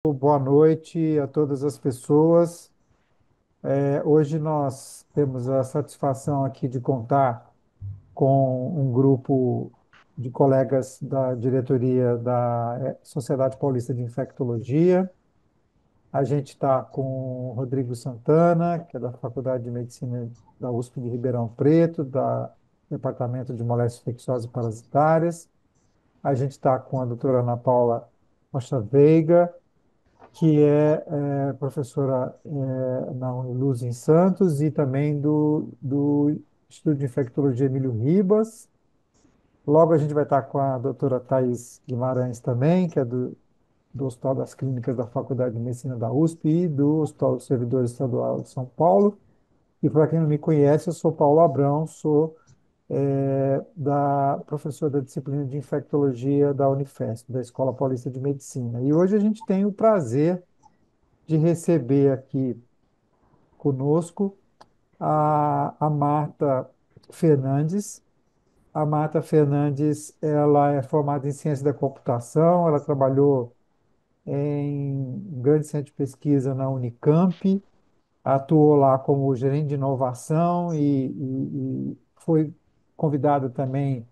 Boa noite a todas as pessoas. Hoje nós temos a satisfação aqui de contar com um grupo de colegas da diretoria da Sociedade Paulista de Infectologia. A gente está com o Rodrigo Santana, que é da Faculdade de Medicina da USP de Ribeirão Preto, da Departamento de Moléstias Infecciosas e Parasitárias. A gente está com a doutora Ana Paula Rocha Veiga, que é professora na Uniluz em Santos e também do Instituto de Infectologia Emílio Ribas. Logo a gente vai estar com a doutora Thais Guimarães também, que é do Hospital das Clínicas da Faculdade de Medicina da USP e do Hospital dos Servidores Estadual de São Paulo. E para quem não me conhece, eu sou Paulo Abrão, sou da professor da disciplina de Infectologia da Unifesp, da Escola Paulista de Medicina. E hoje a gente tem o prazer de receber aqui conosco a Marta Fernandes. A Marta Fernandes, ela é formada em ciência da computação, ela trabalhou em um grande centro de pesquisa na Unicamp, atuou lá como gerente de inovação e foi convidada também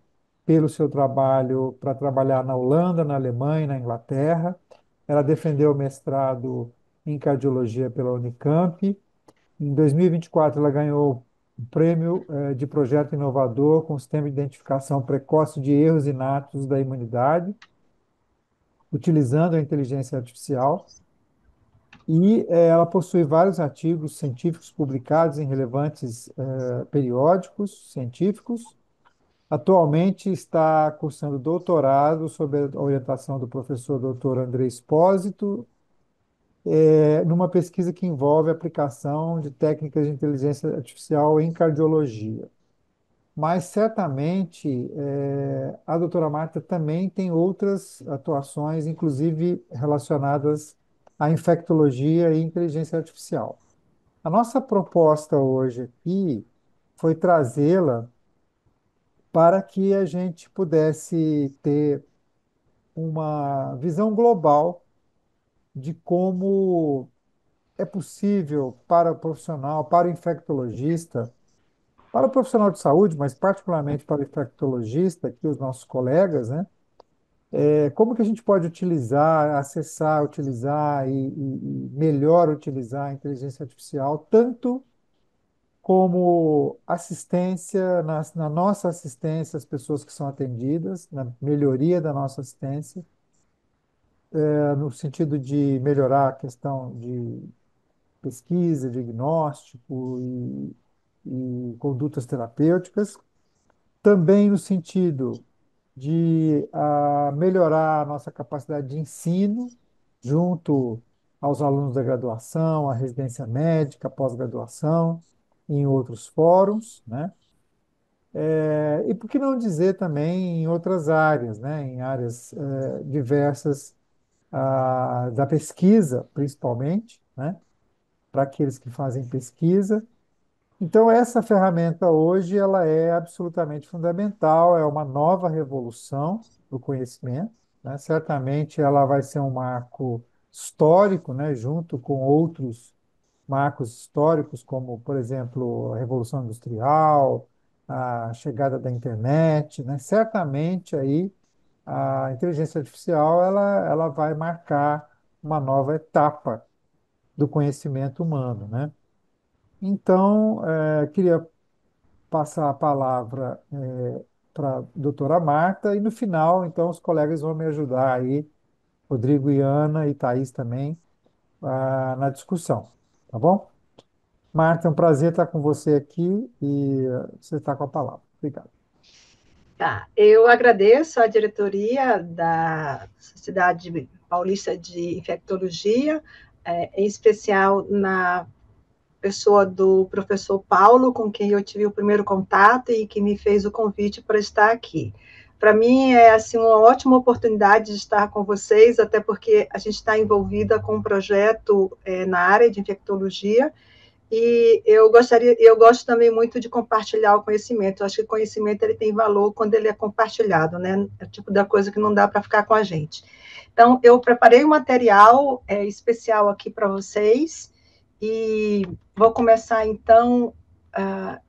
pelo seu trabalho para trabalhar na Holanda, na Alemanha, na Inglaterra. Ela defendeu o mestrado em cardiologia pela Unicamp. Em 2024, ela ganhou o prêmio de projeto inovador com sistema de identificação precoce de erros inatos da imunidade, utilizando a inteligência artificial. E ela possui vários artigos científicos publicados em relevantes periódicos científicos. Atualmente está cursando doutorado sob a orientação do professor Dr. André Espósito, numa pesquisa que envolve a aplicação de técnicas de inteligência artificial em cardiologia. Mas certamente a doutora Marta também tem outras atuações, inclusive relacionadas à infectologia e inteligência artificial. A nossa proposta hoje aqui foi trazê-la para que a gente pudesse ter uma visão global de como é possível para o profissional, para o infectologista, para o profissional de saúde, mas particularmente para o infectologista, aqui os nossos colegas, né? Como que a gente pode utilizar, acessar, utilizar e melhor utilizar a inteligência artificial, tanto como assistência, na nossa assistência às pessoas que são atendidas, na melhoria da nossa assistência, no sentido de melhorar a questão de pesquisa, diagnóstico e condutas terapêuticas, também no sentido de melhorar a nossa capacidade de ensino junto aos alunos da graduação, a residência médica, pós-graduação, em outros fóruns, né? E por que não dizer também em outras áreas, né? Em áreas diversas da pesquisa, principalmente, né? Para aqueles que fazem pesquisa. Então, essa ferramenta hoje ela é absolutamente fundamental, é uma nova revolução do conhecimento, né? Certamente ela vai ser um marco histórico, né? Junto com outros marcos históricos, como, por exemplo, a Revolução Industrial, a chegada da internet, né? Certamente aí a inteligência artificial ela vai marcar uma nova etapa do conhecimento humano, né? Então, queria passar a palavra para a doutora Marta e no final, então, os colegas vão me ajudar aí, Rodrigo e Ana e Thaís também, na discussão, tá bom? Marta, é um prazer estar com você aqui e você está com a palavra. Obrigado. Tá, eu agradeço a diretoria da Sociedade Paulista de Infectologia, em especial na pessoa do professor Paulo, com quem eu tive o primeiro contato e que me fez o convite para estar aqui. Para mim é assim uma ótima oportunidade de estar com vocês, até porque a gente está envolvida com um projeto na área de infectologia E eu gosto também muito de compartilhar o conhecimento. Eu acho que o conhecimento ele tem valor quando ele é compartilhado, né? É o tipo da coisa que não dá para ficar com a gente. Então, eu preparei um material especial aqui para vocês e vou começar então.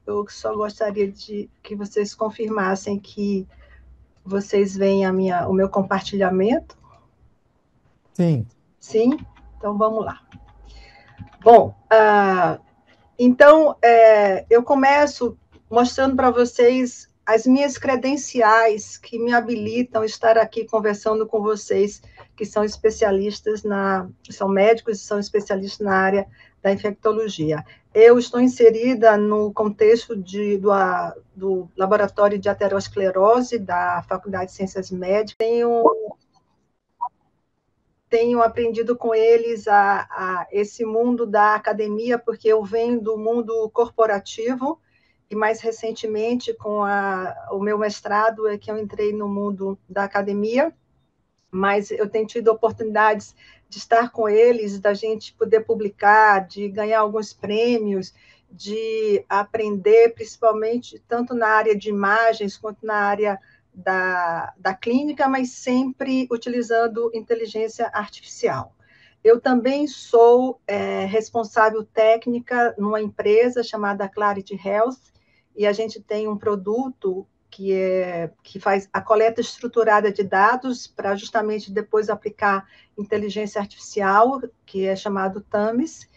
Eu só gostaria de que vocês confirmassem que vocês veem o meu compartilhamento. Sim, Sim? Então, vamos lá. Bom, então, eu começo mostrando para vocês as minhas credenciais que me habilitam a estar aqui conversando com vocês, que são especialistas são médicos e são especialistas na área da infectologia. Eu estou inserida no contexto do Laboratório de Aterosclerose da Faculdade de Ciências Médicas. Tenho aprendido com eles a esse mundo da academia, porque eu venho do mundo corporativo, e mais recentemente, com o meu mestrado, é que eu entrei no mundo da academia, mas eu tenho tido oportunidades de estar com eles, da gente poder publicar, de ganhar alguns prêmios, de aprender, principalmente, tanto na área de imagens quanto na área da clínica, mas sempre utilizando inteligência artificial. Eu também sou responsável técnica numa empresa chamada Clarity Health, e a gente tem um produto que faz a coleta estruturada de dados para justamente depois aplicar inteligência artificial, que é chamado TAMIS,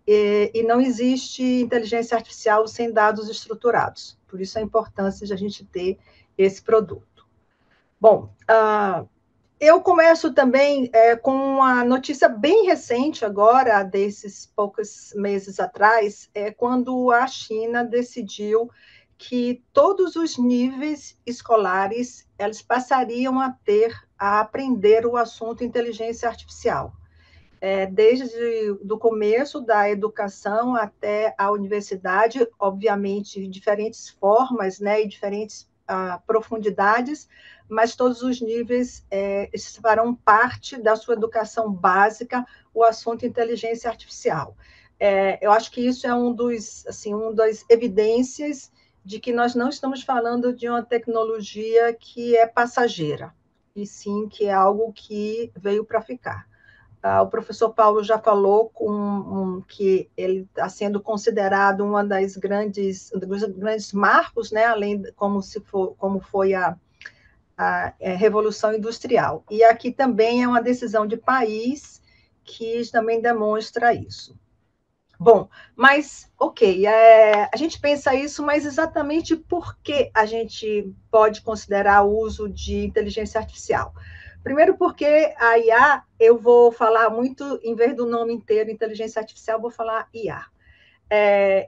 e não existe inteligência artificial sem dados estruturados. Por isso a importância de a gente ter esse produto. Bom, eu começo também com uma notícia bem recente agora, desses poucos meses atrás, quando a China decidiu que todos os níveis escolares eles passariam a aprender o assunto inteligência artificial. Desde o começo da educação até a universidade, obviamente, diferentes formas, né, e diferentes profundidades, mas todos os níveis farão parte da sua educação básica o assunto inteligência artificial. Eu acho que isso é uma das evidências de que nós não estamos falando de uma tecnologia que é passageira, e sim que é algo que veio para ficar. O professor Paulo já falou que ele está sendo considerado dos grandes marcos, né, além como foi a Revolução Industrial. E aqui também é uma decisão de país que também demonstra isso. Bom, mas, ok, a gente pensa isso, mas exatamente por que a gente pode considerar o uso de inteligência artificial? Primeiro porque a IA, eu vou falar muito, em vez do nome inteiro, inteligência artificial, vou falar IA.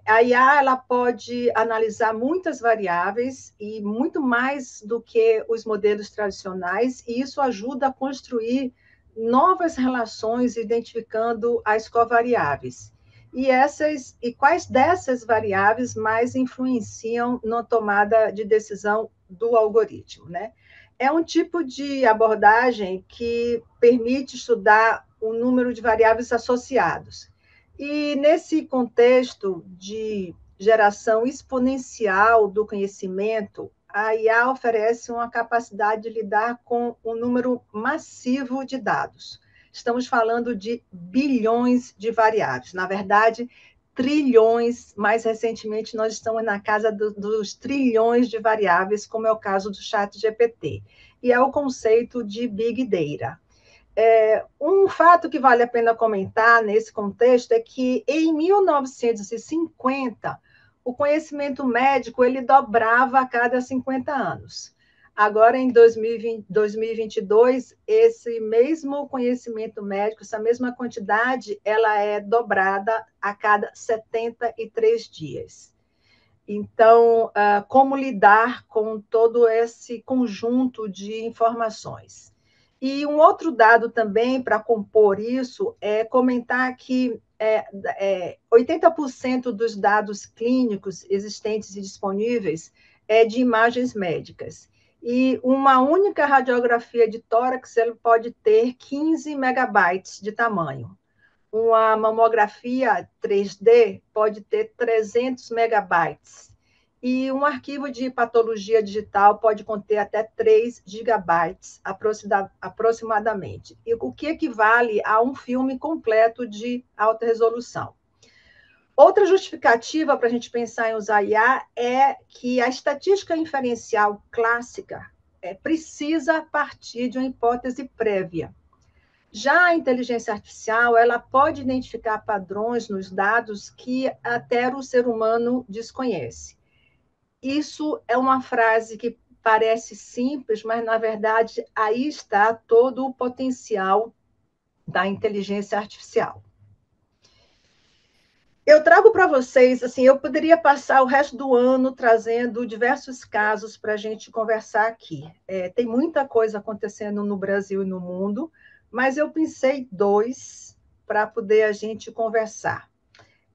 A IA ela pode analisar muitas variáveis e muito mais do que os modelos tradicionais, e isso ajuda a construir novas relações identificando as covariáveis. E quais dessas variáveis mais influenciam na tomada de decisão do algoritmo, né? É um tipo de abordagem que permite estudar o número de variáveis associados. E nesse contexto de geração exponencial do conhecimento, a IA oferece uma capacidade de lidar com um número massivo de dados. Estamos falando de bilhões de variáveis. Na verdade, trilhões. Mais recentemente, nós estamos na casa dos trilhões de variáveis, como é o caso do ChatGPT. E é o conceito de Big Data. Um fato que vale a pena comentar nesse contexto é que, em 1950, o conhecimento médico ele dobrava a cada 50 anos. Agora, em 2022, esse mesmo conhecimento médico, essa mesma quantidade, ela é dobrada a cada 73 dias. Então, como lidar com todo esse conjunto de informações? E um outro dado também para compor isso é comentar que 80% dos dados clínicos existentes e disponíveis é de imagens médicas. E uma única radiografia de tórax ele pode ter 15 megabytes de tamanho. uma mamografia 3D pode ter 300 megabytes. E um arquivo de patologia digital pode conter até 3 gigabytes, aproximadamente. E o que equivale a um filme completo de alta resolução. Outra justificativa para a gente pensar em usar IA é que a estatística inferencial clássica precisa partir de uma hipótese prévia. Já a inteligência artificial, ela pode identificar padrões nos dados que até o ser humano desconhece. Isso é uma frase que parece simples, mas, na verdade, aí está todo o potencial da inteligência artificial. Eu trago para vocês, assim, eu poderia passar o resto do ano trazendo diversos casos para a gente conversar aqui. Tem muita coisa acontecendo no Brasil e no mundo, mas eu pensei dois para poder a gente conversar.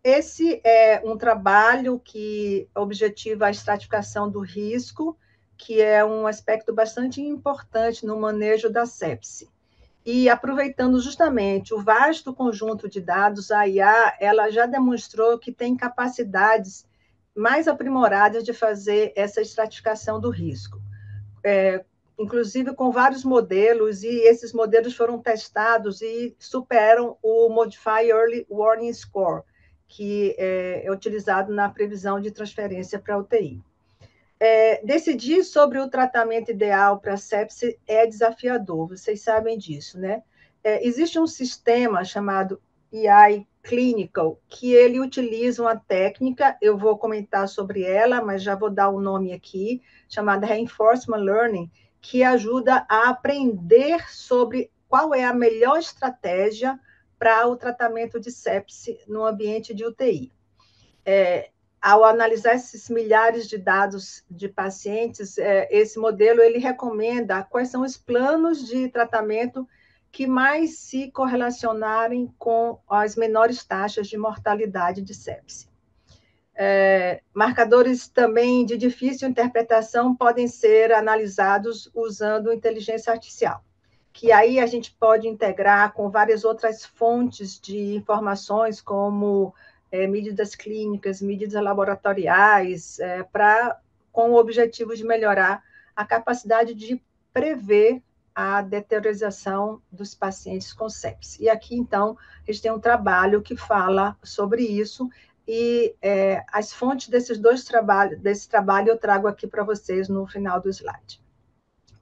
Esse é um trabalho que objetiva a estratificação do risco, que é um aspecto bastante importante no manejo da sepse. E aproveitando justamente o vasto conjunto de dados, a IA ela já demonstrou que tem capacidades mais aprimoradas de fazer essa estratificação do risco. Inclusive com vários modelos, e esses modelos foram testados e superam o Modified Early Warning Score, que é utilizado na previsão de transferência para a UTI. Decidir sobre o tratamento ideal para sepse é desafiador, vocês sabem disso, né? Existe um sistema chamado AI Clinical, que ele utiliza uma técnica, eu vou comentar sobre ela, mas já vou dar o nome aqui, chamada Reinforcement Learning, que ajuda a aprender sobre qual é a melhor estratégia para o tratamento de sepse no ambiente de UTI. Ao analisar esses milhares de dados de pacientes, esse modelo ele recomenda quais são os planos de tratamento que mais se correlacionarem com as menores taxas de mortalidade de sepse. Marcadores também de difícil interpretação podem ser analisados usando inteligência artificial, que aí a gente pode integrar com várias outras fontes de informações, como medidas clínicas, medidas laboratoriais, com o objetivo de melhorar a capacidade de prever a deteriorização dos pacientes com sepse. E aqui, então, a gente tem um trabalho que fala sobre isso, e as fontes desse trabalho eu trago aqui para vocês no final do slide.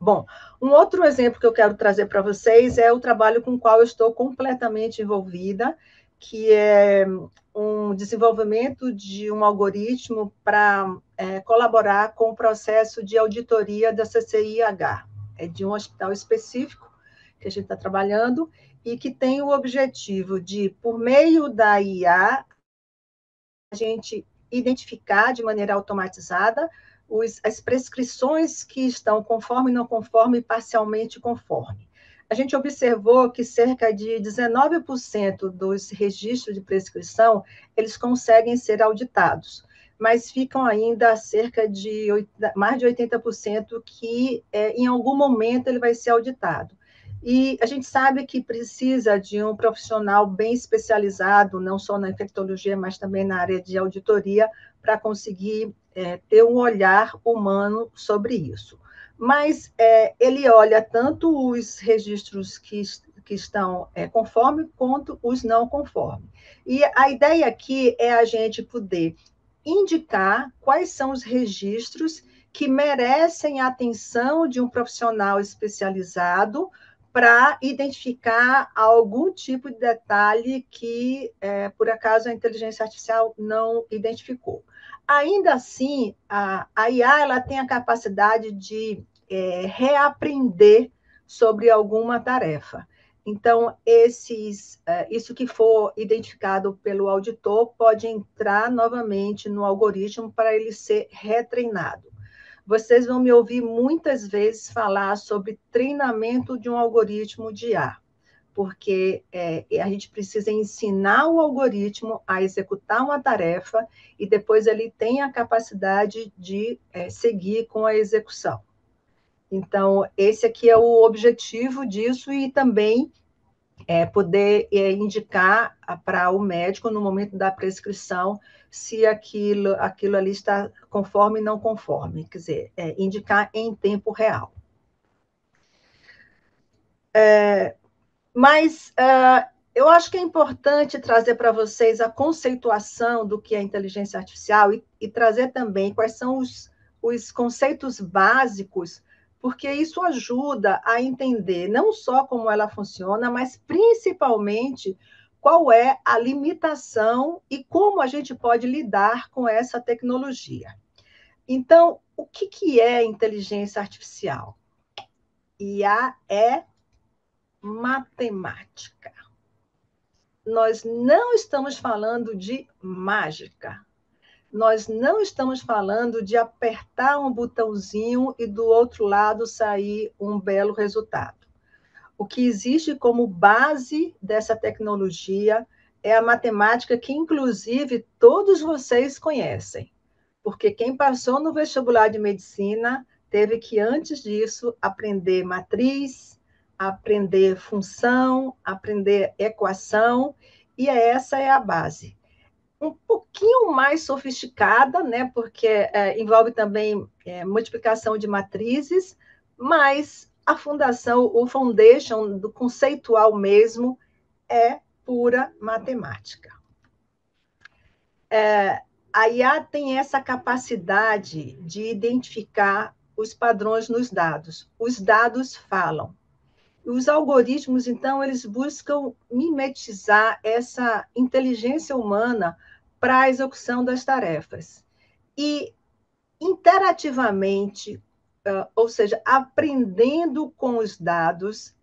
Bom, um outro exemplo que eu quero trazer para vocês é o trabalho com o qual eu estou completamente envolvida, que é um desenvolvimento de um algoritmo para colaborar com o processo de auditoria da CCIH, de um hospital específico que a gente está trabalhando, e que tem o objetivo de, por meio da IA, a gente identificar de maneira automatizada as prescrições que estão conforme, não conforme e parcialmente conforme. A gente observou que cerca de 19% dos registros de prescrição, eles conseguem ser auditados, mas ficam ainda cerca de mais de 80% que, em algum momento, ele vai ser auditado. E a gente sabe que precisa de um profissional bem especializado, não só na infectologia, mas também na área de auditoria, para conseguir ter um olhar humano sobre isso. Mas ele olha tanto os registros que estão conforme, quanto os não conforme. E a ideia aqui é a gente poder indicar quais são os registros que merecem a atenção de um profissional especializado para identificar algum tipo de detalhe que, por acaso, a inteligência artificial não identificou. Ainda assim, a IA ela tem a capacidade de reaprender sobre alguma tarefa. Então, isso que for identificado pelo auditor pode entrar novamente no algoritmo para ele ser retreinado. Vocês vão me ouvir muitas vezes falar sobre treinamento de um algoritmo de IA, porque a gente precisa ensinar o algoritmo a executar uma tarefa e depois ele tem a capacidade de seguir com a execução. Então, esse aqui é o objetivo disso, e também poder indicar para o médico, no momento da prescrição, se aquilo ali está conforme ou não conforme, quer dizer, indicar em tempo real. Mas eu acho que é importante trazer para vocês a conceituação do que é inteligência artificial e trazer também quais são os conceitos básicos, porque isso ajuda a entender não só como ela funciona, mas principalmente qual é a limitação e como a gente pode lidar com essa tecnologia. Então, o que é inteligência artificial? IA é matemática. Nós não estamos falando de mágica. Nós não estamos falando de apertar um botãozinho e do outro lado sair um belo resultado. O que existe como base dessa tecnologia é a matemática que, inclusive, todos vocês conhecem. Porque quem passou no vestibular de medicina teve que, antes disso, aprender matriz, aprender função, aprender equação, e essa é a base. Um pouquinho mais sofisticada, né, porque envolve também multiplicação de matrizes, mas a fundação, o foundation do conceitual mesmo, é pura matemática. A IA tem essa capacidade de identificar os padrões nos dados. Os dados falam. Os algoritmos, então, eles buscam mimetizar essa inteligência humana para a execução das tarefas. E interativamente, ou seja, aprendendo com os dados,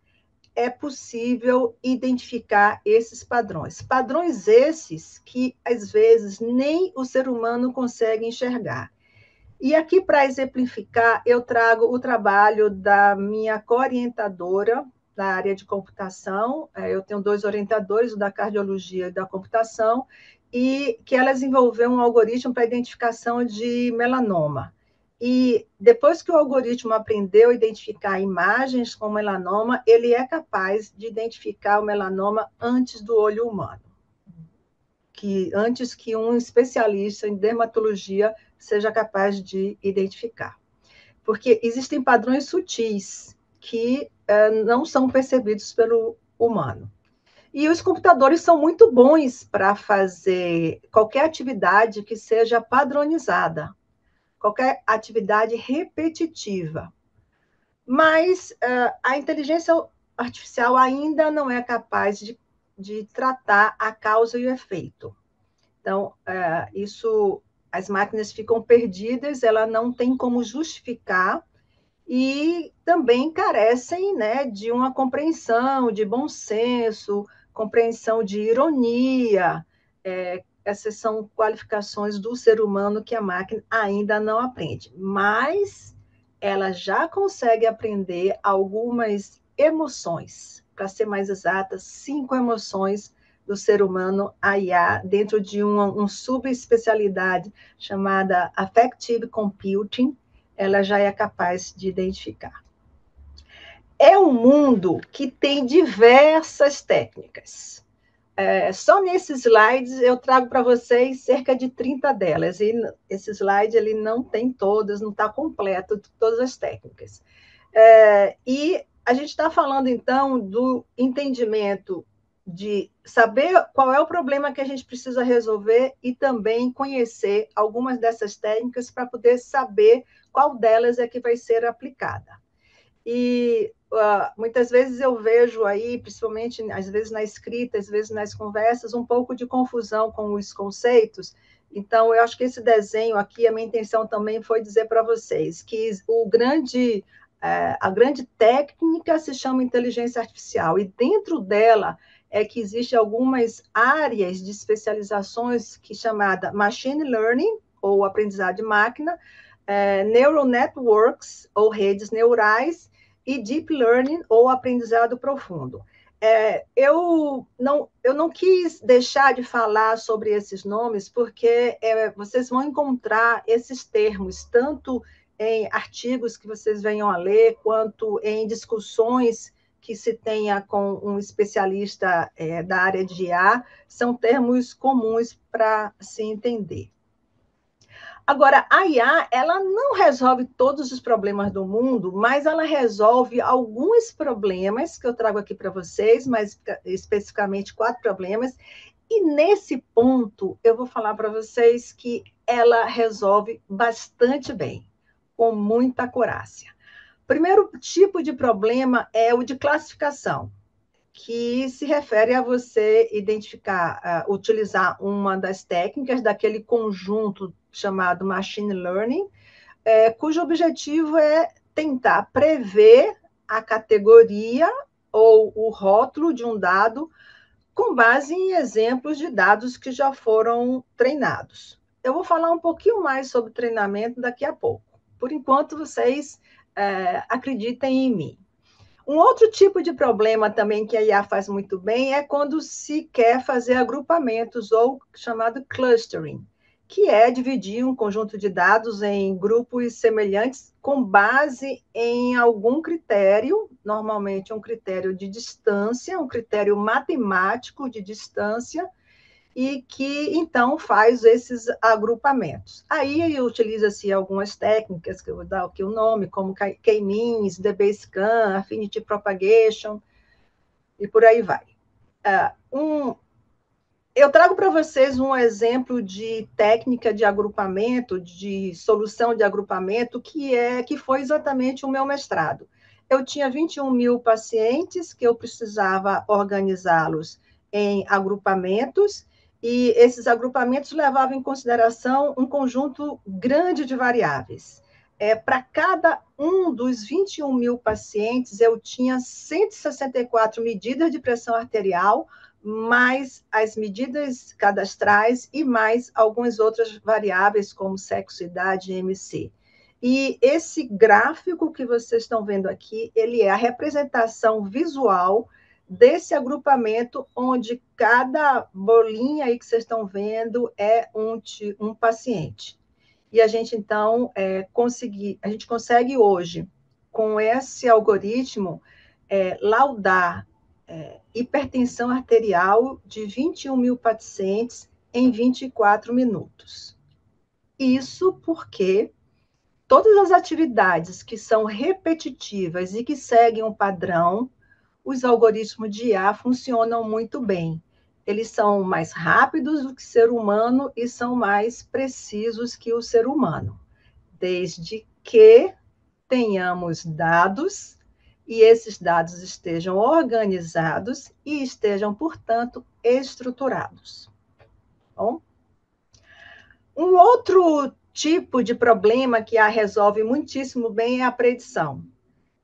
é possível identificar esses padrões. Padrões esses que, às vezes, nem o ser humano consegue enxergar. E aqui, para exemplificar, eu trago o trabalho da minha co-orientadora da área de computação. Eu tenho 2 orientadores, o da cardiologia e da computação, e que ela desenvolveu um algoritmo para identificação de melanoma. E depois que o algoritmo aprendeu a identificar imagens com melanoma, ele é capaz de identificar o melanoma antes do olho humano, antes que um especialista em dermatologia seja capaz de identificar. Porque existem padrões sutis que não são percebidos pelo humano. E os computadores são muito bons para fazer qualquer atividade que seja padronizada, qualquer atividade repetitiva. Mas a inteligência artificial ainda não é capaz de tratar a causa e o efeito. Então, as máquinas ficam perdidas, ela não tem como justificar e também carecem, né, de uma compreensão, de bom senso, compreensão de ironia. Essas são qualificações do ser humano que a máquina ainda não aprende, mas ela já consegue aprender algumas emoções, para ser mais exata, 5 emoções do ser humano, a IA, dentro de uma subespecialidade chamada Affective Computing, ela já é capaz de identificar. É um mundo que tem diversas técnicas. Só nesses slides eu trago para vocês cerca de 30 delas, e esse slide ele não tem todas, não está completo de todas as técnicas. E a gente está falando, então, do entendimento de saber qual é o problema que a gente precisa resolver e também conhecer algumas dessas técnicas para poder saber qual delas é que vai ser aplicada. E muitas vezes eu vejo aí, principalmente às vezes na escrita, às vezes nas conversas, um pouco de confusão com os conceitos. Então, eu acho que esse desenho aqui, a minha intenção também foi dizer para vocês que a grande técnica se chama inteligência artificial, e dentro dela é que existem algumas áreas de especializações que chamada machine learning, ou aprendizado de máquina, neural networks, ou redes neurais, e deep learning, ou aprendizado profundo. Eu não quis deixar de falar sobre esses nomes, porque vocês vão encontrar esses termos, tanto em artigos que vocês venham a ler, quanto em discussões que se tenha com um especialista da área de IA, são termos comuns para se entender. Agora, a IA, ela não resolve todos os problemas do mundo, mas ela resolve alguns problemas que eu trago aqui para vocês, mas especificamente 4 problemas, e nesse ponto eu vou falar para vocês que ela resolve bastante bem, com muita acurácia. Primeiro tipo de problema é o de classificação, que se refere a você identificar, utilizar uma das técnicas daquele conjunto chamado machine learning, cujo objetivo é tentar prever a categoria ou o rótulo de um dado com base em exemplos de dados que já foram treinados. Eu vou falar um pouquinho mais sobre treinamento daqui a pouco. Por enquanto, vocês acreditem em mim. Um outro tipo de problema também que a IA faz muito bem é quando se quer fazer agrupamentos, ou chamado clustering, que é dividir um conjunto de dados em grupos semelhantes com base em algum critério, normalmente um critério de distância, um critério matemático de distância, e que, então, faz esses agrupamentos. Aí utiliza-se algumas técnicas, que eu vou dar aqui o nome, como K-means, DB-scan, Affinity Propagation, e por aí vai. Eu trago para vocês um exemplo de técnica de agrupamento, de solução de agrupamento, que foi exatamente o meu mestrado. Eu tinha 21 mil pacientes que eu precisava organizá-los em agrupamentos, e esses agrupamentos levavam em consideração um conjunto grande de variáveis. Para cada um dos 21 mil pacientes, eu tinha 164 medidas de pressão arterial, mais as medidas cadastrais e mais algumas outras variáveis, como sexo, idade e MC. E esse gráfico que vocês estão vendo aqui, ele é a representação visual desse agrupamento, onde cada bolinha aí que vocês estão vendo é um paciente. E a gente, então, a gente consegue hoje, com esse algoritmo, laudar hipertensão arterial de 21 mil pacientes em 24 minutos. Isso porque todas as atividades que são repetitivas e que seguem um padrão, os algoritmos de IA funcionam muito bem. Eles são mais rápidos do que o ser humano e são mais precisos que o ser humano, desde que tenhamos dados e esses dados estejam organizados e estejam, portanto, estruturados. Bom? Um outro tipo de problema que a resolve muitíssimo bem é a predição.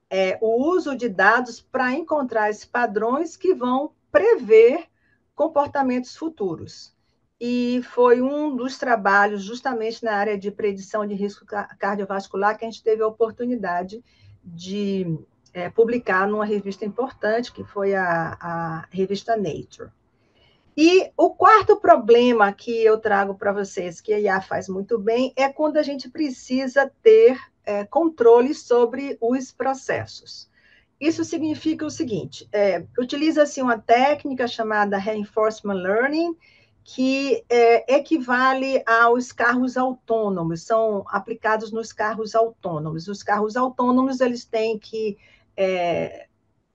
É o uso de dados para encontrar esses padrões que vão prever comportamentos futuros. E foi um dos trabalhos justamente na área de predição de risco cardiovascular que a gente teve a oportunidade de publicar numa revista importante, que foi a revista Nature. E o quarto problema que eu trago para vocês, que a IA faz muito bem, é quando a gente precisa ter controle sobre os processos. Isso significa o seguinte, utiliza-se uma técnica chamada Reinforcement Learning, que equivale aos carros autônomos, são aplicados nos carros autônomos. Os carros autônomos, eles têm que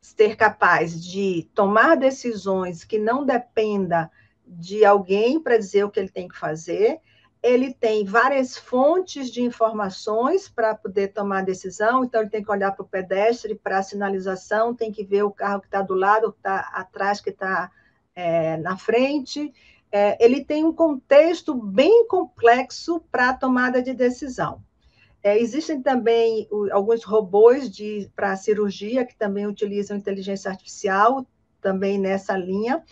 ser capazes de tomar decisões que não dependa de alguém para dizer o que ele tem que fazer. Ele tem várias fontes de informações para poder tomar decisão, então ele tem que olhar para o pedestre, para a sinalização, tem que ver o carro que está do lado, o que está atrás, que está na frente. Ele tem um contexto bem complexo para a tomada de decisão. Existem também alguns robôs para cirurgia que também utilizam inteligência artificial, também nessa linha.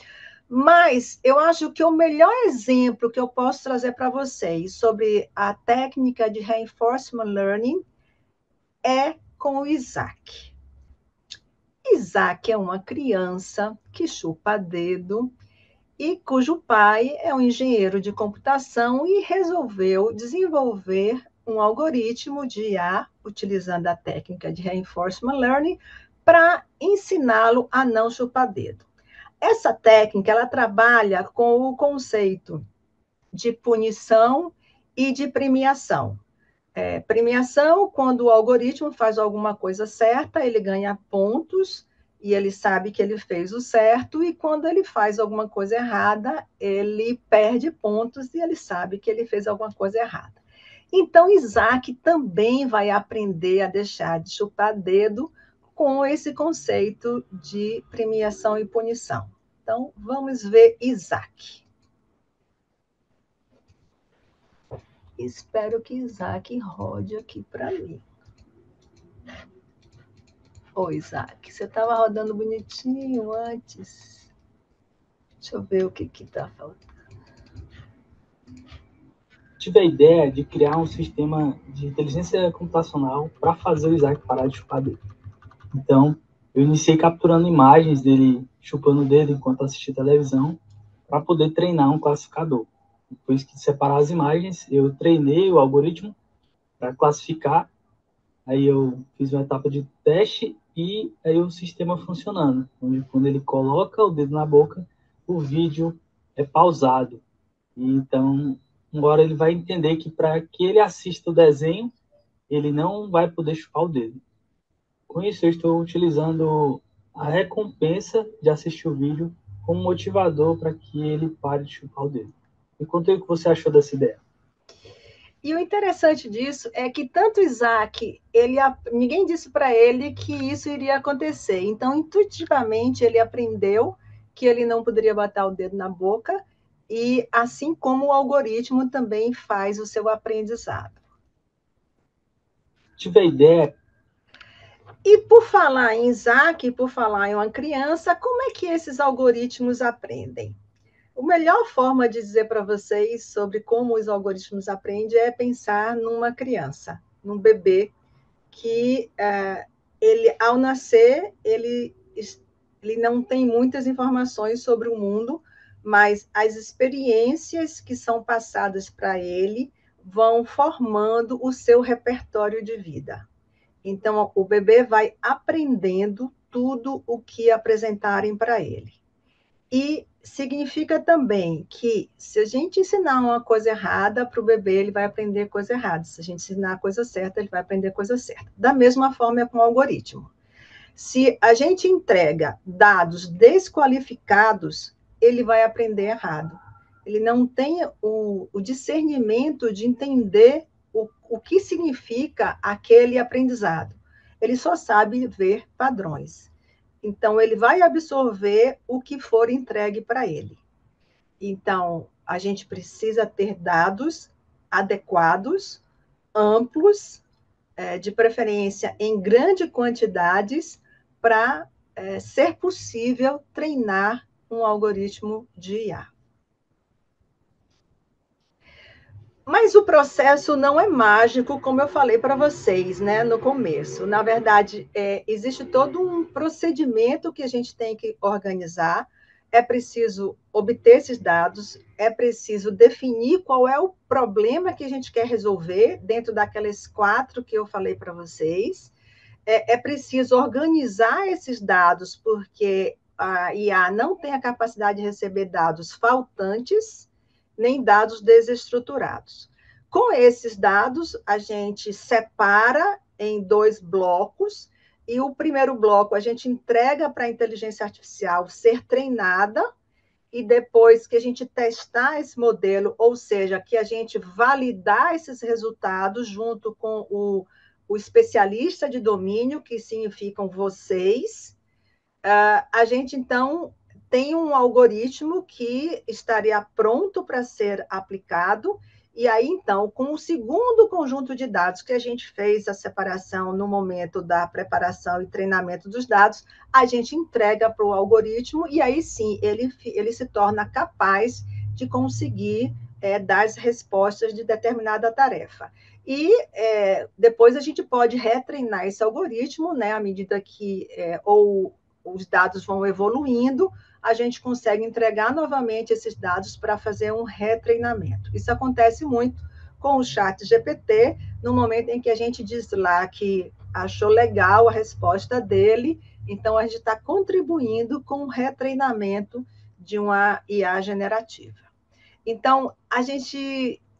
Mas eu acho que o melhor exemplo que eu posso trazer para vocês sobre a técnica de Reinforcement Learning é com o Isaac. Isaac é uma criança que chupa dedo e cujo pai é um engenheiro de computação e resolveu desenvolver um algoritmo de IA, utilizando a técnica de Reinforcement Learning, para ensiná-lo a não chupar dedo. Essa técnica, ela trabalha com o conceito de punição e de premiação. Premiação, quando o algoritmo faz alguma coisa certa, ele ganha pontos e ele sabe que ele fez o certo, e quando ele faz alguma coisa errada, ele perde pontos e ele sabe que ele fez alguma coisa errada. Então, Isaac também vai aprender a deixar de chupar dedo com esse conceito de premiação e punição. Então, vamos ver Isaac. Espero que Isaac rode aqui para mim. Ô, Isaac, você estava rodando bonitinho antes. Deixa eu ver o que está faltando. Tive a ideia de criar um sistema de inteligência computacional para fazer o Isaac parar de chupar dedo. Então, eu iniciei capturando imagens dele chupando o dedo enquanto assistia televisão para poder treinar um classificador. Depois que separar as imagens, eu treinei o algoritmo para classificar. Aí eu fiz uma etapa de teste e aí o sistema funcionando. Onde quando ele coloca o dedo na boca, o vídeo é pausado. E então, agora ele vai entender que para que ele assista o desenho, ele não vai poder chupar o dedo. Com isso, eu estou utilizando a recompensa de assistir o vídeo como motivador para que ele pare de chupar o dedo. Me conta aí o que você achou dessa ideia. E o interessante disso é que tanto Isaac, ninguém disse para ele que isso iria acontecer. Então, intuitivamente, ele aprendeu que ele não poderia botar o dedo na boca, e assim como o algoritmo também faz o seu aprendizado. Tive a ideia. E por falar em Isaac, por falar em uma criança, como é que esses algoritmos aprendem? A melhor forma de dizer para vocês sobre como os algoritmos aprendem é pensar numa criança, num bebê que, ele, ao nascer, ele não tem muitas informações sobre o mundo, mas as experiências que são passadas para ele vão formando o seu repertório de vida. Então, o bebê vai aprendendo tudo o que apresentarem para ele. E significa também que se a gente ensinar uma coisa errada para o bebê, ele vai aprender coisa errada. Se a gente ensinar a coisa certa, ele vai aprender coisa certa. Da mesma forma é com o algoritmo. Se a gente entrega dados desqualificados, ele vai aprender errado. Ele não tem o discernimento de entender o que significa aquele aprendizado. Ele só sabe ver padrões. Então, ele vai absorver o que for entregue para ele. Então, a gente precisa ter dados adequados, amplos, de preferência em grandes quantidades, para ser possível treinar um algoritmo de IA. Mas o processo não é mágico, como eu falei para vocês, né, no começo. Na verdade, existe todo um procedimento que a gente tem que organizar. É preciso obter esses dados, é preciso definir qual é o problema que a gente quer resolver dentro daquelas 4 que eu falei para vocês. É preciso organizar esses dados, porque a IA não tem a capacidade de receber dados faltantes, nem dados desestruturados. Com esses dados, a gente separa em 2 blocos, e o primeiro bloco a gente entrega para a inteligência artificial ser treinada, e depois que a gente testar esse modelo, ou seja, que a gente validar esses resultados junto com o especialista de domínio, que significam vocês, a gente, então, tem um algoritmo que estaria pronto para ser aplicado, e aí, então, com o segundo conjunto de dados que a gente fez a separação no momento da preparação e treinamento dos dados, a gente entrega para o algoritmo, e aí sim, ele se torna capaz de conseguir dar as respostas de determinada tarefa. E depois a gente pode retreinar esse algoritmo, né, à medida que ou os dados vão evoluindo, a gente consegue entregar novamente esses dados para fazer um retreinamento. Isso acontece muito com o ChatGPT, no momento em que a gente diz lá que achou legal a resposta dele, Então, a gente está contribuindo com o retreinamento de uma IA generativa. Então,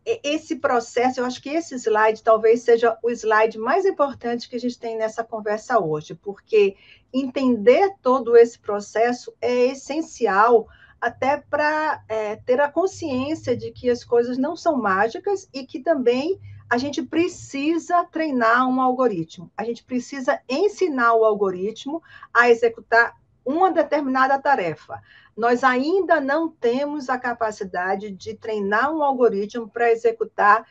esse processo, eu acho que esse slide talvez seja o slide mais importante que a gente tem nessa conversa hoje, porque entender todo esse processo é essencial até para ter a consciência de que as coisas não são mágicas e que também a gente precisa treinar um algoritmo. A gente precisa ensinar o algoritmo a executar uma determinada tarefa. Nós ainda não temos a capacidade de treinar um algoritmo para executar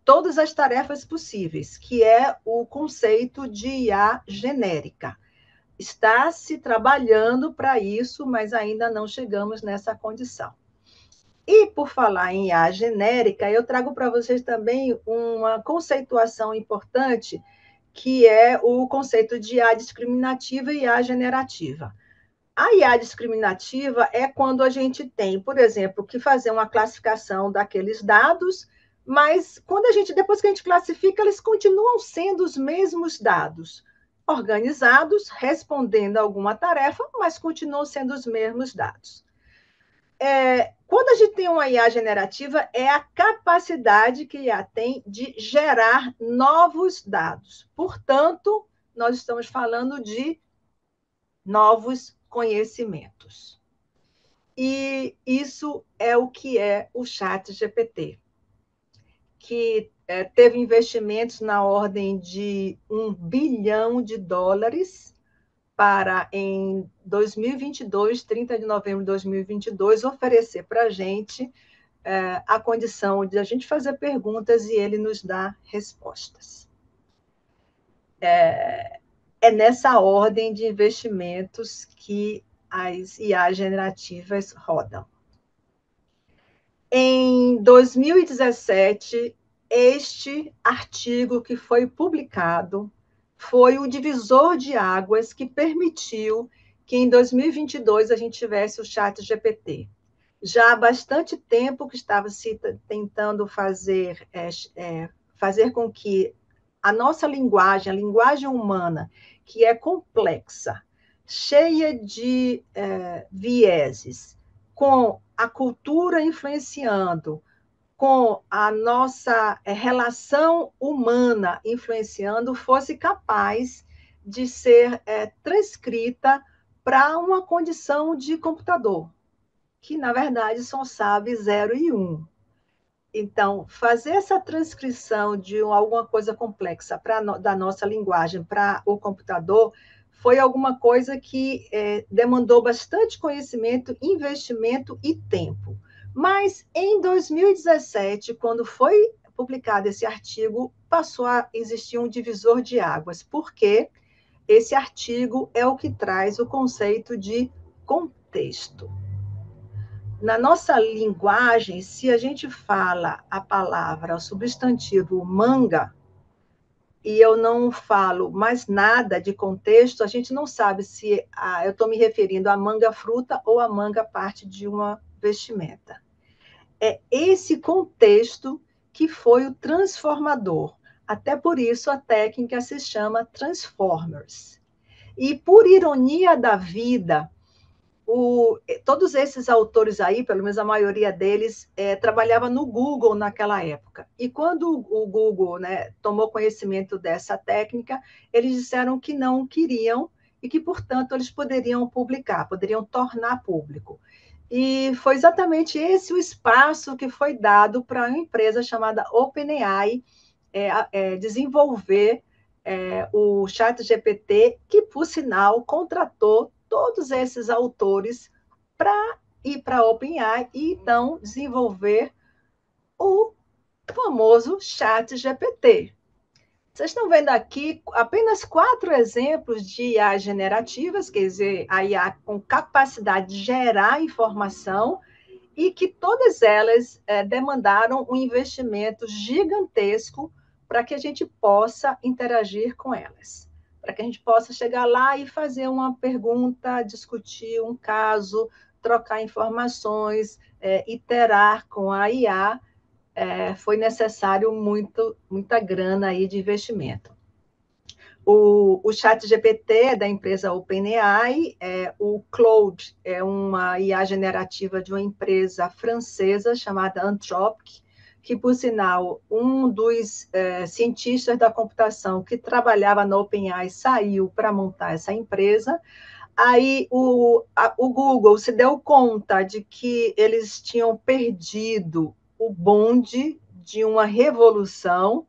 todas as tarefas possíveis, que é o conceito de IA genérica. Está se trabalhando para isso, mas ainda não chegamos nessa condição. E, por falar em IA genérica, eu trago para vocês também uma conceituação importante, que é o conceito de IA discriminativa e IA generativa. A IA discriminativa é quando a gente tem, por exemplo, que fazer uma classificação daqueles dados, mas depois que a gente classifica, eles continuam sendo os mesmos dados, organizados, respondendo a alguma tarefa, mas continuam sendo os mesmos dados. Quando a gente tem uma IA generativa, é a capacidade que a IA tem de gerar novos dados. Portanto, nós estamos falando de novos conhecimentos. E isso é o que é o ChatGPT, que teve investimentos na ordem de $1 bilhão para, em 2022, 30 de novembro de 2022, oferecer para a gente a condição de a gente fazer perguntas e ele nos dar respostas. É nessa ordem de investimentos que as IA generativas rodam. Em 2017, este artigo que foi publicado foi o divisor de águas que permitiu que em 2022 a gente tivesse o ChatGPT. Já há bastante tempo que estava se tentando fazer com que a nossa linguagem, a linguagem humana, que é complexa, cheia de vieses, com a cultura influenciando, com a nossa relação humana influenciando, fosse capaz de ser transcrita para uma condição de computador, que, na verdade, só sabe 0 e 1. Então, fazer essa transcrição de alguma coisa complexa da nossa linguagem para o computador foi alguma coisa que demandou bastante conhecimento, investimento e tempo. Mas, em 2017, quando foi publicado esse artigo, passou a existir um divisor de águas, porque esse artigo é o que traz o conceito de contexto. Na nossa linguagem, se a gente fala a palavra, o substantivo manga, e eu não falo mais nada de contexto, a gente não sabe se eu estou me referindo à manga fruta ou à manga parte de uma vestimenta. É esse contexto que foi o transformador. Até por isso a técnica se chama Transformers. E por ironia da vida, todos esses autores aí, pelo menos a maioria deles, trabalhava no Google naquela época. E quando o Google tomou conhecimento dessa técnica, eles disseram que não queriam e que, portanto, eles poderiam publicar, poderiam tornar público. E foi exatamente esse o espaço que foi dado para uma empresa chamada OpenAI desenvolver o ChatGPT, que, por sinal, contratou todos esses autores para ir para a OpenAI e, então, desenvolver o famoso ChatGPT. Vocês estão vendo aqui apenas 4 exemplos de IA generativas, quer dizer, a IA com capacidade de gerar informação e que todas elas demandaram um investimento gigantesco para que a gente possa interagir com elas, para que a gente possa chegar lá e fazer uma pergunta, discutir um caso, trocar informações, iterar com a IA. Foi necessário muita grana aí de investimento. O ChatGPT é da empresa OpenAI, o Claude é uma IA generativa de uma empresa francesa chamada Anthropic, que, por sinal, um dos cientistas da computação que trabalhava na OpenAI saiu para montar essa empresa. Aí o Google se deu conta de que eles tinham perdido o bonde de uma revolução,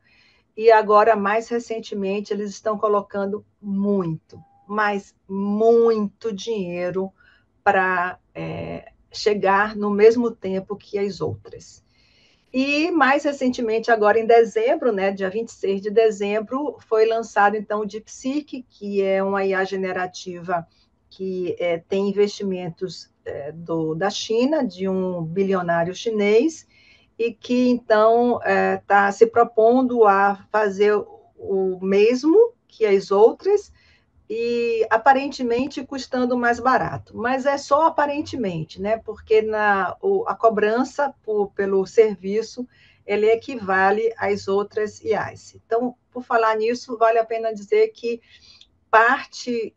e agora, mais recentemente, eles estão colocando muito, mas muito dinheiro para chegar no mesmo tempo que as outras. E, mais recentemente, agora em dezembro, né, dia 26 de dezembro, foi lançado, então, o DeepSeek, que é uma IA generativa que tem investimentos da China, de um bilionário chinês, e que, então, está se propondo a fazer o mesmo que as outras, e aparentemente custando mais barato. Mas é só aparentemente, né? Porque a cobrança pelo serviço ele equivale às outras IAs. Então, por falar nisso, vale a pena dizer que parte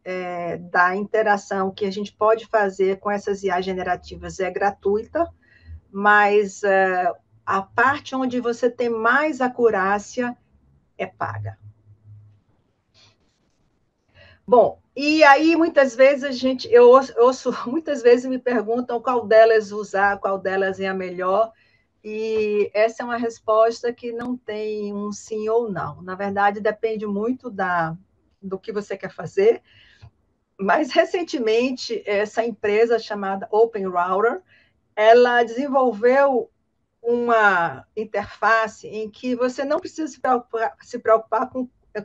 da interação que a gente pode fazer com essas IAs generativas é gratuita, mas a parte onde você tem mais acurácia é paga. Bom, e aí muitas vezes eu ouço, muitas vezes me perguntam qual delas usar, qual delas é a melhor, e essa é uma resposta que não tem um sim ou não. Na verdade, depende muito do que você quer fazer. Mas recentemente, essa empresa chamada OpenRouter, ela desenvolveu uma interface em que você não precisa se preocupar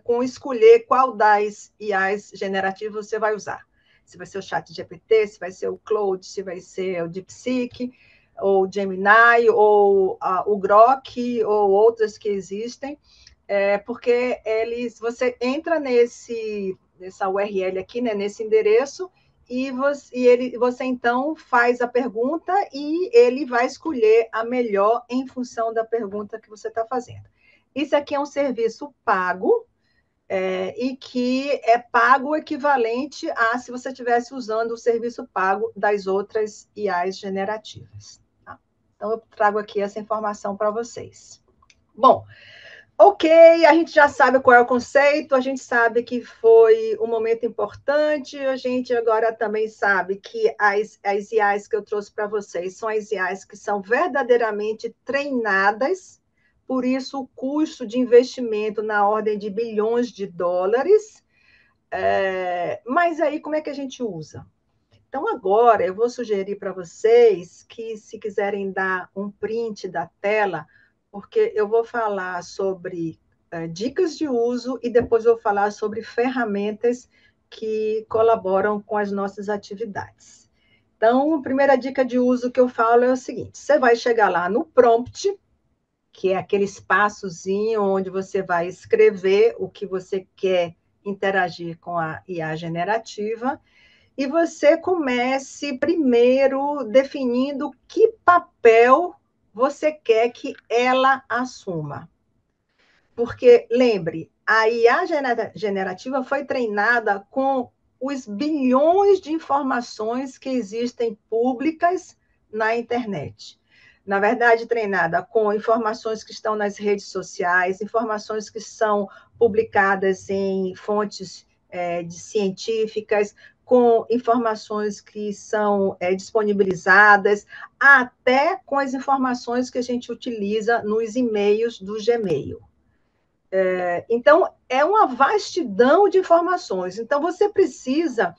com escolher qual das IAs generativas você vai usar. Se vai ser o ChatGPT, se vai ser o Claude, se vai ser o DeepSeek, ou o Gemini, ou o Grok, ou outras que existem, porque você entra nessa URL aqui, né, nesse endereço, e você então faz a pergunta e ele vai escolher a melhor em função da pergunta que você está fazendo. Isso aqui é um serviço pago, e que é pago equivalente a se você estivesse usando o serviço pago das outras IAs generativas. Tá? Então, eu trago aqui essa informação para vocês. Bom, ok, a gente já sabe qual é o conceito, a gente sabe que foi um momento importante, a gente agora também sabe que as IAs que eu trouxe para vocês são as IAs que são verdadeiramente treinadas, por isso o custo de investimento na ordem de bilhões de dólares. Mas aí como é que a gente usa? Então agora eu vou sugerir para vocês que, se quiserem dar um print da tela, porque eu vou falar sobre dicas de uso e depois vou falar sobre ferramentas que colaboram com as nossas atividades. Então, a primeira dica de uso que eu falo é o seguinte: você vai chegar lá no prompt, que é aquele espaçozinho onde você vai escrever o que você quer interagir com a IA generativa, e você comece primeiro definindo que papel você quer que ela assuma. Porque, lembre, a IA generativa foi treinada com os bilhões de informações que existem públicas na internet. Na verdade, treinada com informações que estão nas redes sociais, informações que são publicadas em fontes científicas, com informações que são disponibilizadas, até com as informações que a gente utiliza nos e-mails do Gmail. Então, é uma vastidão de informações. Então, você precisa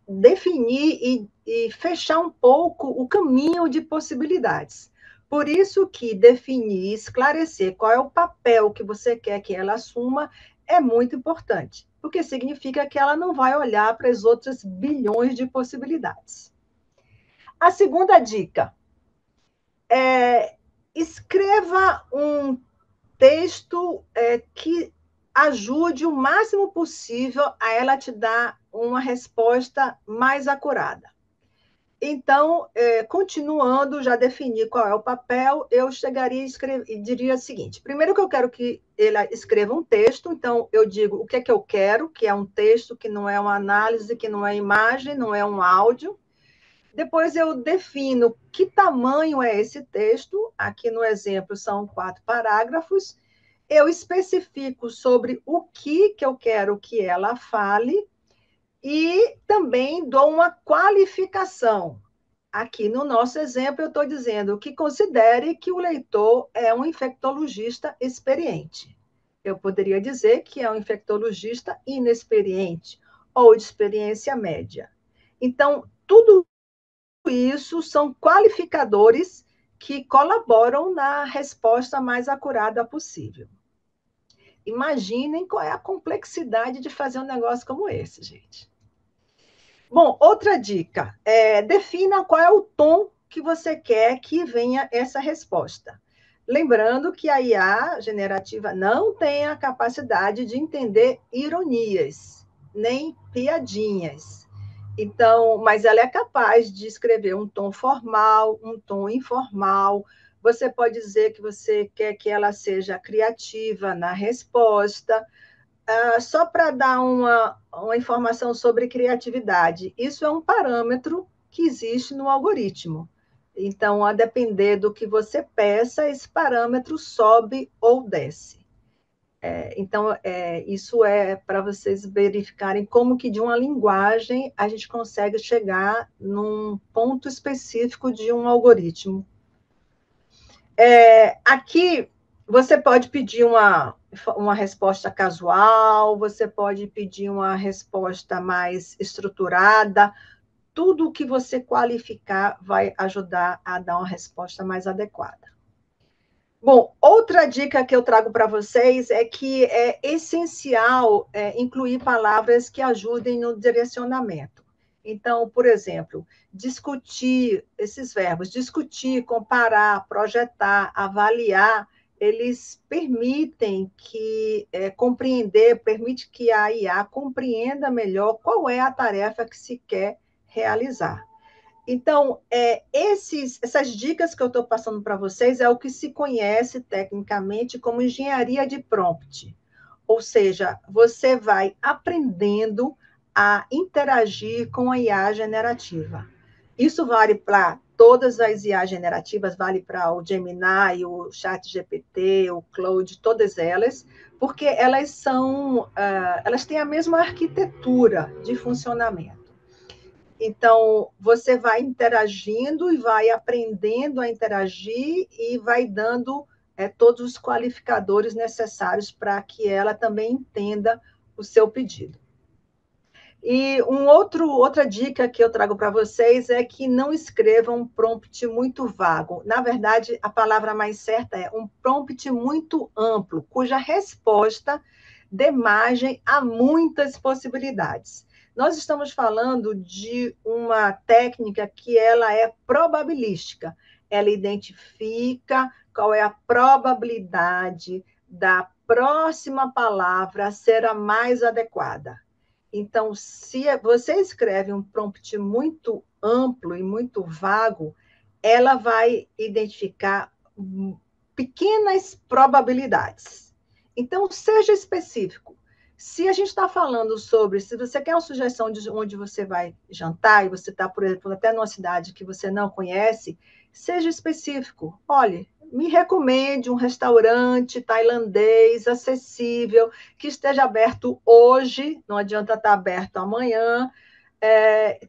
definir e fechar um pouco o caminho de possibilidades. Por isso que definir, esclarecer qual é o papel que você quer que ela assuma é muito importante, porque significa que ela não vai olhar para as outras bilhões de possibilidades. A segunda dica escreva um texto que ajude o máximo possível a ela te dar uma resposta mais acurada. Então, continuando, já defini qual é o papel, eu chegaria e diria o seguinte: primeiro que eu quero que ele escreva um texto, então eu digo o que é que eu quero, que é um texto, que não é uma análise, que não é imagem, não é um áudio. Depois eu defino que tamanho é esse texto, aqui no exemplo são 4 parágrafos, eu especifico sobre o que eu quero que ela fale e também dou uma qualificação. Aqui no nosso exemplo, eu estou dizendo que considere que o leitor é um infectologista experiente. Eu poderia dizer que é um infectologista inexperiente ou de experiência média. Então, tudo isso são qualificadores que colaboram na resposta mais acurada possível. Imaginem qual é a complexidade de fazer um negócio como esse, gente. Bom, outra dica, defina qual é o tom que você quer que venha essa resposta. Lembrando que a IA generativa não tem a capacidade de entender ironias, nem piadinhas. Então, mas ela é capaz de escrever um tom formal, um tom informal. Você pode dizer que você quer que ela seja criativa na resposta. Só para dar uma informação sobre criatividade, isso é um parâmetro que existe no algoritmo. Então, a depender do que você peça, esse parâmetro sobe ou desce. Então, isso é para vocês verificarem como que de uma linguagem a gente consegue chegar num ponto específico de um algoritmo. Aqui, você pode pedir uma resposta casual, você pode pedir uma resposta mais estruturada. Tudo o que você qualificar vai ajudar a dar uma resposta mais adequada. Bom, outra dica que eu trago para vocês é que é essencial incluir palavras que ajudem no direcionamento. Então, por exemplo, discutir, esses verbos, discutir, comparar, projetar, avaliar, eles permitem permite que a IA compreenda melhor qual é a tarefa que se quer realizar. Então, essas dicas que eu estou passando para vocês é o que se conhece tecnicamente como engenharia de prompt. Ou seja, você vai aprendendo a interagir com a IA generativa. Isso vale para todas as IA generativas, vale para o Gemini, o ChatGPT, o Claude, todas elas, porque elas têm a mesma arquitetura de funcionamento. Então, você vai interagindo e vai aprendendo a interagir e vai dando todos os qualificadores necessários para que ela também entenda o seu pedido. E outra dica que eu trago para vocês é que não escrevam um prompt muito vago. Na verdade, a palavra mais certa é um prompt muito amplo, cuja resposta dê margem a muitas possibilidades. Nós estamos falando de uma técnica que ela é probabilística. Ela identifica qual é a probabilidade da próxima palavra ser a mais adequada. Então, se você escreve um prompt muito amplo e muito vago, ela vai identificar pequenas probabilidades. Então, seja específico. Se a gente está falando sobre, se você quer uma sugestão de onde você vai jantar, e você está, por exemplo, até numa cidade que você não conhece, seja específico. Olhe, me recomende um restaurante tailandês acessível, que esteja aberto hoje, não adianta estar aberto amanhã,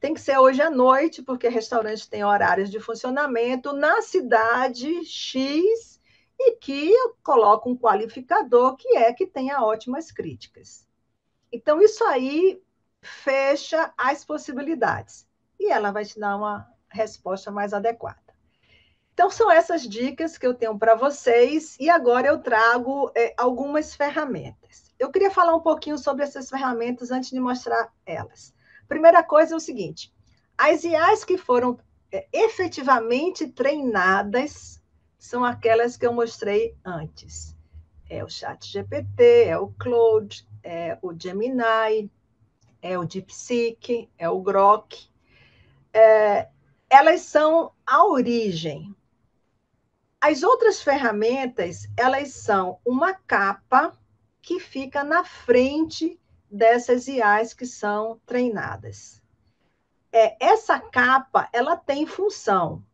tem que ser hoje à noite, porque restaurantes têm horários de funcionamento, na cidade X, e que eu coloco um qualificador que tenha ótimas críticas. Então, isso aí fecha as possibilidades, e ela vai te dar uma resposta mais adequada. Então, são essas dicas que eu tenho para vocês, e agora eu trago algumas ferramentas. Eu queria falar um pouquinho sobre essas ferramentas antes de mostrar elas. Primeira coisa é o seguinte: as IAs que foram efetivamente treinadas são aquelas que eu mostrei antes. É o ChatGPT, é o Claude, é o Gemini, é o DeepSeek, é o Grok. elas são a origem. As outras ferramentas, elas são uma capa que fica na frente dessas IAs que são treinadas. Essa capa, ela tem função.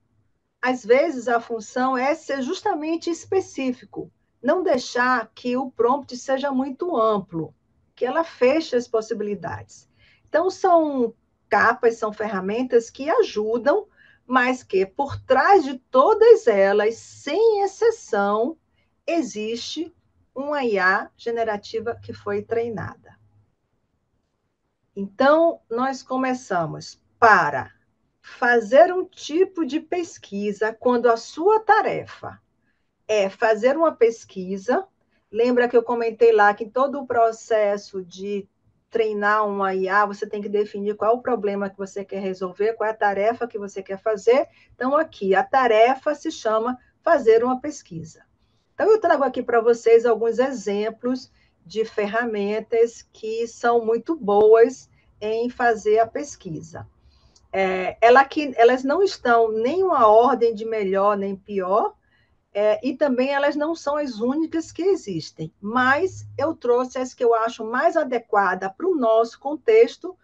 Às vezes, a função é ser justamente específico, não deixar que o prompt seja muito amplo, que ela feche as possibilidades. Então, são capas, são ferramentas que ajudam, mas que por trás de todas elas, sem exceção, existe uma IA generativa que foi treinada. Então, nós começamos para fazer um tipo de pesquisa quando a sua tarefa é fazer uma pesquisa. Lembra que eu comentei lá que em todo o processo de treinar uma IA, você tem que definir qual é o problema que você quer resolver, qual é a tarefa que você quer fazer. Então, aqui, a tarefa se chama fazer uma pesquisa. Então, eu trago aqui para vocês alguns exemplos de ferramentas que são muito boas em fazer a pesquisa. Elas não estão nem uma ordem de melhor nem pior, e também elas não são as únicas que existem, mas eu trouxe as que eu acho mais adequada para o nosso contexto,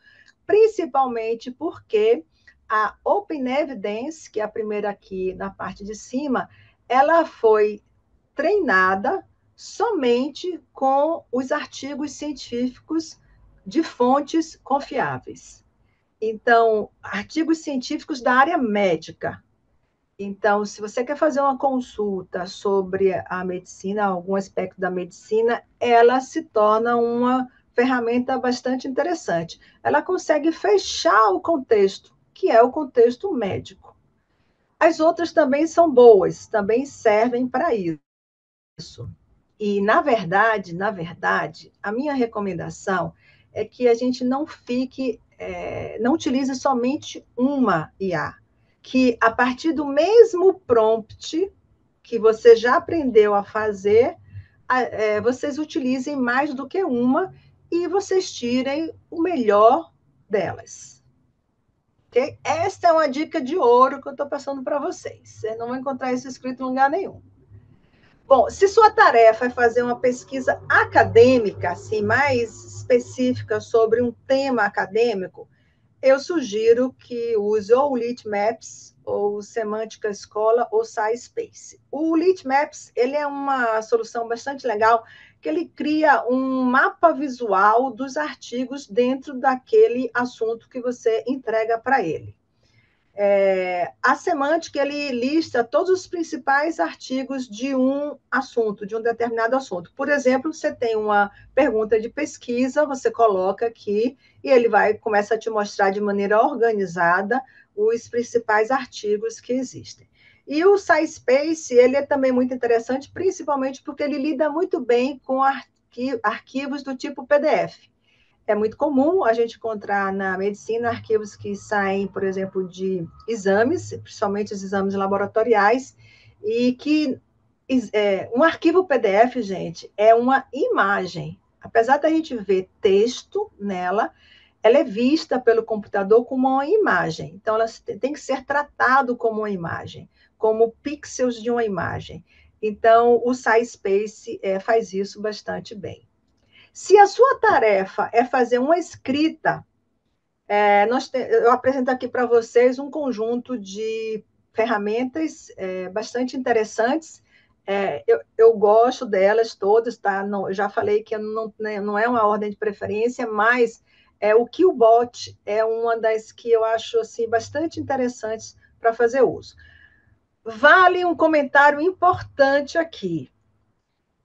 principalmente porque a Open Evidence, que é a primeira aqui na parte de cima, ela foi treinada somente com os artigos científicos de fontes confiáveis. Então, artigos científicos da área médica. Então, se você quer fazer uma consulta sobre a medicina, algum aspecto da medicina, ela se torna uma ferramenta bastante interessante. Ela consegue fechar o contexto, que é o contexto médico. As outras também são boas, também servem para isso. E, na verdade, a minha recomendação é que a gente não não utilize somente uma IA, que a partir do mesmo prompt que você já aprendeu a fazer, vocês utilizem mais do que uma e vocês tirem o melhor delas. Okay? Esta é uma dica de ouro que eu estou passando para vocês. Vocês não vão encontrar isso escrito em lugar nenhum. Bom, se sua tarefa é fazer uma pesquisa acadêmica, assim, mais específica sobre um tema acadêmico, eu sugiro que use ou o Litmaps, ou Semântica Escola, ou SciSpace. O Litmaps, ele é uma solução bastante legal, que ele cria um mapa visual dos artigos dentro daquele assunto que você entrega para ele. A Semântica, ele lista todos os principais artigos de um assunto, de um determinado assunto. Por exemplo, você tem uma pergunta de pesquisa, você coloca aqui e ele começa a te mostrar de maneira organizada os principais artigos que existem. E o SciSpace, ele é também muito interessante, principalmente porque ele lida muito bem com arquivos do tipo PDF. É muito comum a gente encontrar na medicina arquivos que saem, por exemplo, de exames, principalmente os exames laboratoriais, e que um arquivo PDF, gente, é uma imagem. Apesar da gente ver texto nela, ela é vista pelo computador como uma imagem. Então, ela tem que ser tratado como uma imagem, como pixels de uma imagem. Então, o SciSpace faz isso bastante bem. Se a sua tarefa é fazer uma escrita, eu apresento aqui para vocês um conjunto de ferramentas bastante interessantes. Eu gosto delas todas, tá? Não, eu já falei que não é uma ordem de preferência, mas o Quillbot é uma das que eu acho assim, bastante interessantes para fazer uso. Vale um comentário importante aqui.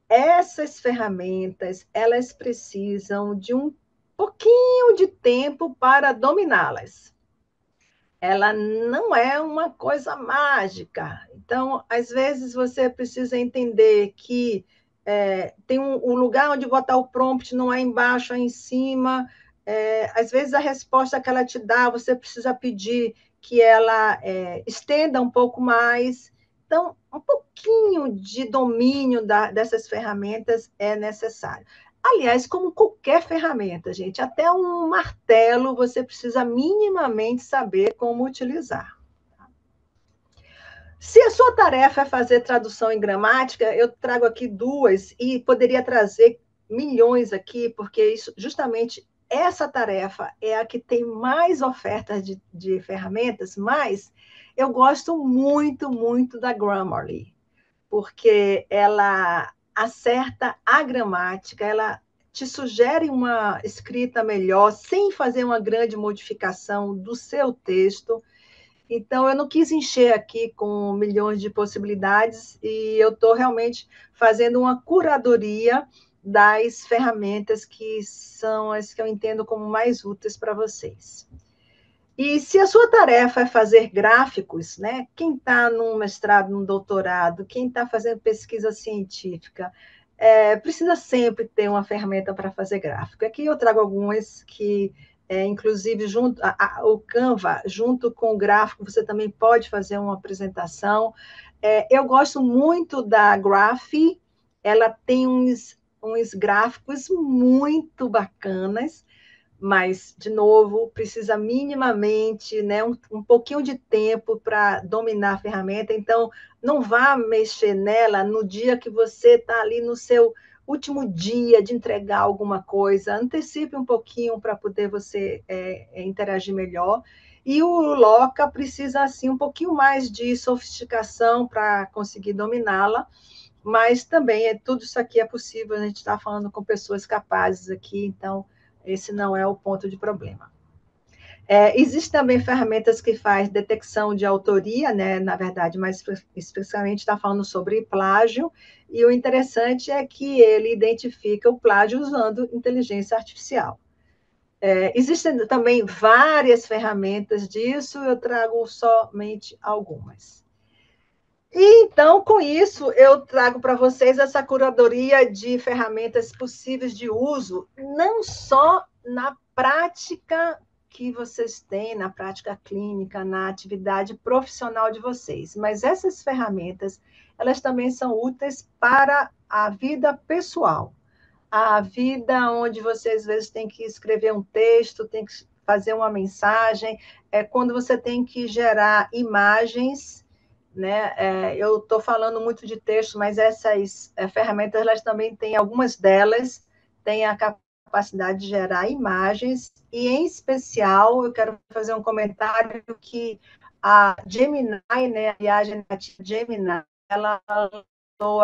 Essas ferramentas, elas precisam de um pouquinho de tempo para dominá-las. Ela não é uma coisa mágica. Então, às vezes, você precisa entender que tem um lugar onde botar o prompt, não é embaixo, é em cima. Às vezes, a resposta que ela te dá, você precisa pedir que ela estenda um pouco mais. Então, um pouquinho de domínio dessas ferramentas é necessário. Aliás, como qualquer ferramenta, gente, até um martelo você precisa minimamente saber como utilizar. Tá? Se a sua tarefa é fazer tradução em gramática, eu trago aqui duas e poderia trazer milhões aqui, porque isso, justamente essa tarefa é a que tem mais ofertas de ferramentas, mas eu gosto muito, muito da Grammarly, porque ela acerta a gramática, ela te sugere uma escrita melhor, sem fazer uma grande modificação do seu texto. Então, eu não quis encher aqui com milhões de possibilidades e eu estou realmente fazendo uma curadoria das ferramentas que são as que eu entendo como mais úteis para vocês. E se a sua tarefa é fazer gráficos, né? Quem está num mestrado, num doutorado, quem está fazendo pesquisa científica, precisa sempre ter uma ferramenta para fazer gráfico. Aqui eu trago algumas que, inclusive, o Canva, junto com o gráfico, você também pode fazer uma apresentação. Eu gosto muito da Graphy, ela tem uns gráficos muito bacanas, mas, de novo, precisa minimamente, né, um pouquinho de tempo para dominar a ferramenta. Então, não vá mexer nela no dia que você está ali no seu último dia de entregar alguma coisa. Antecipe um pouquinho para poder você interagir melhor. E o Loca precisa, assim, um pouquinho mais de sofisticação para conseguir dominá-la, mas também tudo isso aqui é possível, a gente está falando com pessoas capazes aqui, então esse não é o ponto de problema. Existem também ferramentas que faz detecção de autoria, né? Na verdade, mais especificamente está falando sobre plágio, e o interessante é que ele identifica o plágio usando inteligência artificial. Existem também várias ferramentas disso, eu trago somente algumas. E, então, com isso, eu trago para vocês essa curadoria de ferramentas possíveis de uso, não só na prática que vocês têm, na prática clínica, na atividade profissional de vocês, mas essas ferramentas, elas também são úteis para a vida pessoal, a vida onde você, às vezes, tem que escrever um texto, tem que fazer uma mensagem, quando você tem que gerar imagens, né? Eu estou falando muito de texto, mas essas ferramentas, elas também têm, algumas delas têm a capacidade de gerar imagens, e, em especial, eu quero fazer um comentário que a Gemini, né, a viagem nativa Gemini, ela lançou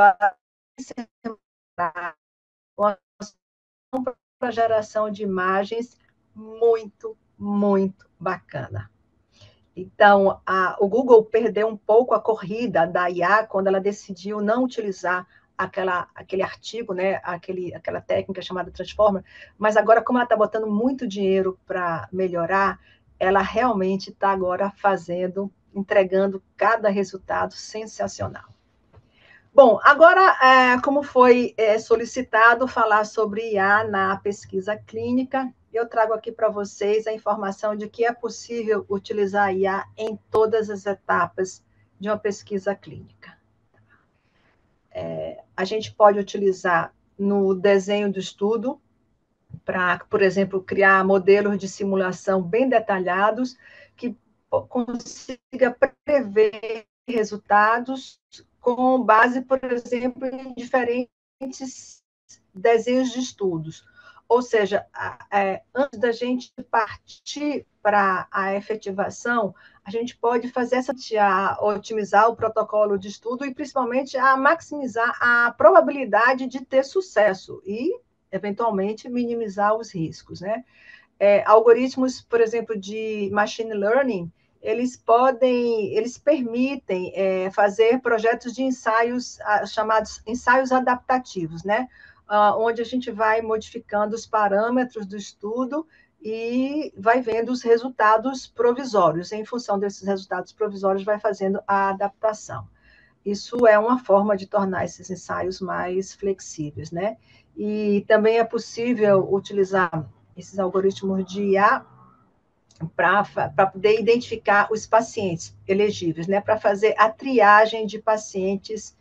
uma para geração de imagens muito, muito bacana. Então, o Google perdeu um pouco a corrida da IA quando ela decidiu não utilizar aquele artigo, né, aquela técnica chamada Transformer, mas agora, como ela está botando muito dinheiro para melhorar, ela realmente está agora entregando cada resultado sensacional. Bom, agora, como foi solicitado falar sobre IA na pesquisa clínica, eu trago aqui para vocês a informação de que é possível utilizar a IA em todas as etapas de uma pesquisa clínica. A gente pode utilizar no desenho do estudo, para, por exemplo, criar modelos de simulação bem detalhados, que consiga prever resultados com base, por exemplo, em diferentes desenhos de estudos. Ou seja, antes da gente partir para a efetivação, a gente pode fazer otimizar o protocolo de estudo e, principalmente, a maximizar a probabilidade de ter sucesso e, eventualmente, minimizar os riscos, né? Algoritmos, por exemplo, de machine learning, eles permitem fazer projetos de ensaios, chamados ensaios adaptativos, né? Onde a gente vai modificando os parâmetros do estudo e vai vendo os resultados provisórios. Em função desses resultados provisórios, vai fazendo a adaptação. Isso é uma forma de tornar esses ensaios mais flexíveis, né? E também é possível utilizar esses algoritmos de IA para poder identificar os pacientes elegíveis, né? Para fazer a triagem de pacientes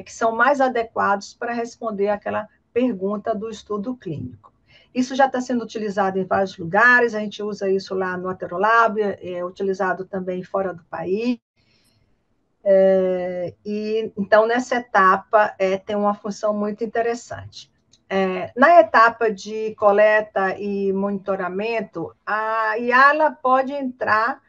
que são mais adequados para responder aquela pergunta do estudo clínico. Isso já está sendo utilizado em vários lugares, a gente usa isso lá no Aterolab, é utilizado também fora do país. E então, nessa etapa, tem uma função muito interessante. Na etapa de coleta e monitoramento, a IA pode entrar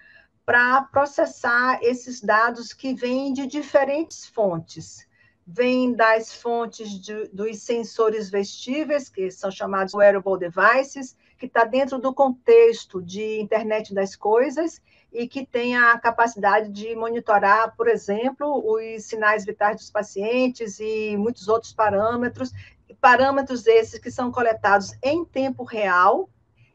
para processar esses dados que vêm de diferentes fontes. Vêm das fontes dos sensores vestíveis, que são chamados wearable devices, que está dentro do contexto de internet das coisas e que tem a capacidade de monitorar, por exemplo, os sinais vitais dos pacientes e muitos outros parâmetros esses que são coletados em tempo real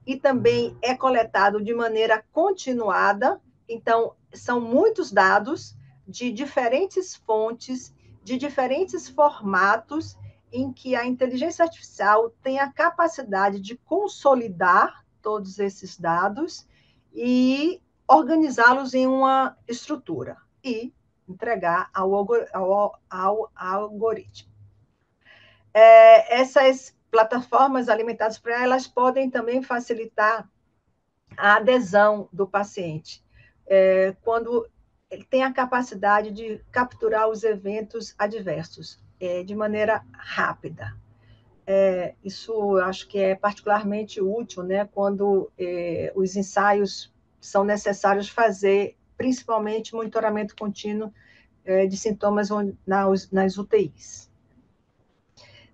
e também é coletado de maneira continuada. Então, são muitos dados de diferentes fontes, de diferentes formatos, em que a inteligência artificial tem a capacidade de consolidar todos esses dados e organizá-los em uma estrutura e entregar ao algoritmo. Essas plataformas alimentadas para elas podem também facilitar a adesão do paciente, quando ele tem a capacidade de capturar os eventos adversos de maneira rápida. Isso eu acho que é particularmente útil, né, quando os ensaios são necessários fazer, principalmente monitoramento contínuo de sintomas nas UTIs.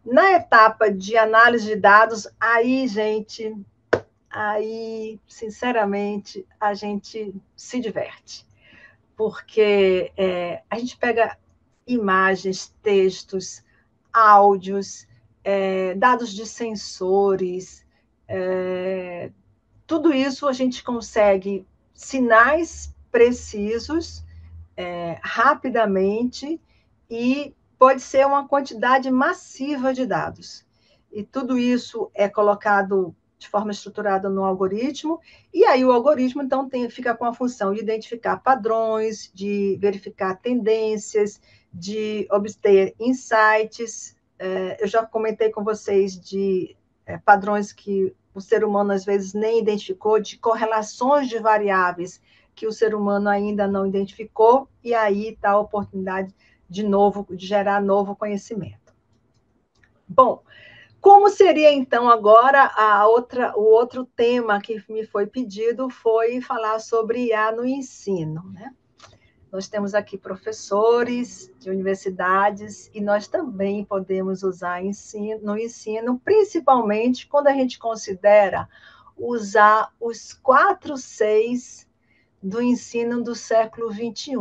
Na etapa de análise de dados, aí, gente, sinceramente, a gente se diverte, porque a gente pega imagens, textos, áudios, dados de sensores, tudo isso a gente consegue sinais precisos, rapidamente, e pode ser uma quantidade massiva de dados. E tudo isso é colocado de forma estruturada no algoritmo, e aí o algoritmo, então, fica com a função de identificar padrões, de verificar tendências, de obter insights. Eu já comentei com vocês de padrões que o ser humano, às vezes, nem identificou, de correlações de variáveis que o ser humano ainda não identificou, e aí está a oportunidade de gerar novo conhecimento. Bom, como seria, então, agora o outro tema que me foi pedido foi falar sobre IA no ensino, né? Nós temos aqui professores de universidades e nós também podemos usar no ensino, principalmente quando a gente considera usar os 4 Cs do ensino do século XXI.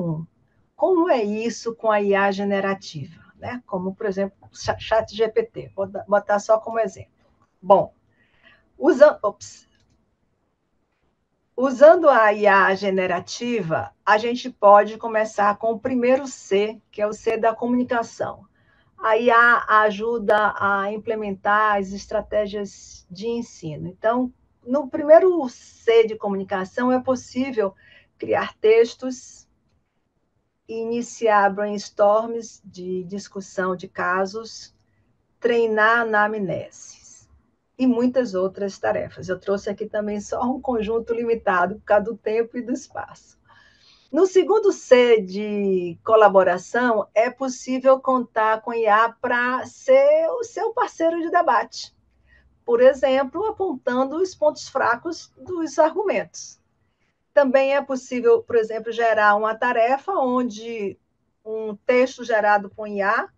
Como é isso com a IA generativa? Né? Como, por exemplo, o ChatGPT. Vou botar só como exemplo. Bom, usando a IA generativa, a gente pode começar com o primeiro C, que é o C da comunicação. A IA ajuda a implementar as estratégias de ensino. Então, no primeiro C de comunicação, é possível criar textos, iniciar brainstorms de discussão de casos, treinar anamneses e muitas outras tarefas. Eu trouxe aqui também só um conjunto limitado por causa do tempo e do espaço. No segundo C de colaboração, é possível contar com IA para ser o seu parceiro de debate. Por exemplo, apontando os pontos fracos dos argumentos. Também é possível, por exemplo, gerar uma tarefa onde um texto gerado por IA,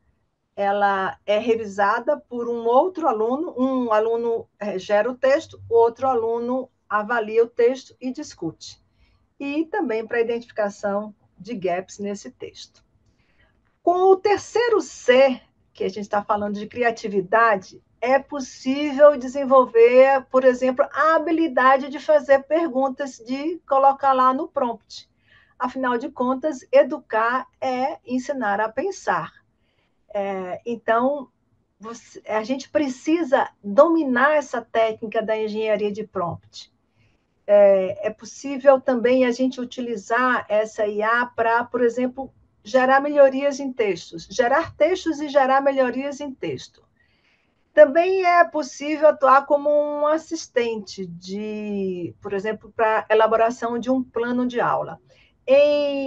ela é revisada por um outro aluno, um aluno gera o texto, outro aluno avalia o texto e discute. E também para identificação de gaps nesse texto. Com o terceiro C, que a gente está falando de criatividade, é possível desenvolver, por exemplo, a habilidade de fazer perguntas, de colocar lá no prompt. Afinal de contas, educar é ensinar a pensar. Então, a gente precisa dominar essa técnica da engenharia de prompt. É possível também a gente utilizar essa IA para, por exemplo, gerar melhorias em textos, gerar textos e gerar melhorias em texto. Também é possível atuar como um assistente por exemplo, para elaboração de um plano de aula.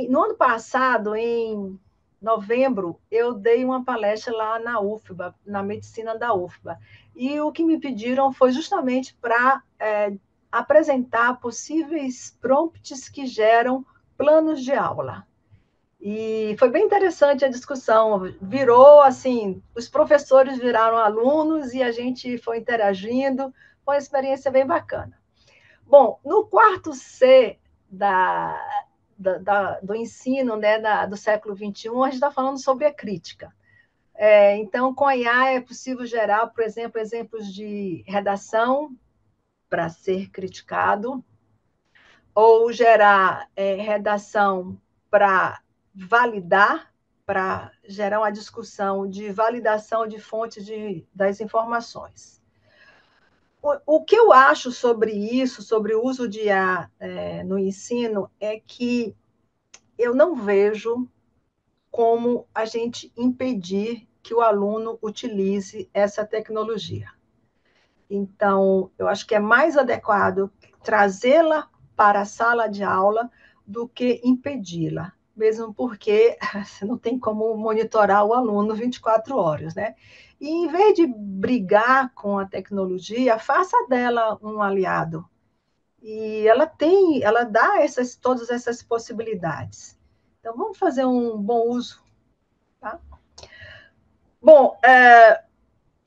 No ano passado, em novembro, eu dei uma palestra lá na UFBA, na medicina da UFBA. E o que me pediram foi justamente para apresentar possíveis prompts que geram planos de aula. E foi bem interessante a discussão. Virou assim, os professores viraram alunos e a gente foi interagindo. Foi uma experiência bem bacana. Bom, no quarto C do ensino, né, do século XXI, a gente está falando sobre a crítica. Então, com a IA é possível gerar, por exemplo, exemplos de redação para ser criticado, ou gerar redação para validar, para gerar uma discussão de validação de fontes das informações. O que eu acho sobre isso, sobre o uso de IA no ensino, é que eu não vejo como a gente impedir que o aluno utilize essa tecnologia. Então, eu acho que é mais adequado trazê-la para a sala de aula do que impedi-la, mesmo porque você não tem como monitorar o aluno 24 horas, né? E, em vez de brigar com a tecnologia, faça dela um aliado. E ela dá todas essas possibilidades. Então, vamos fazer um bom uso, tá? Bom,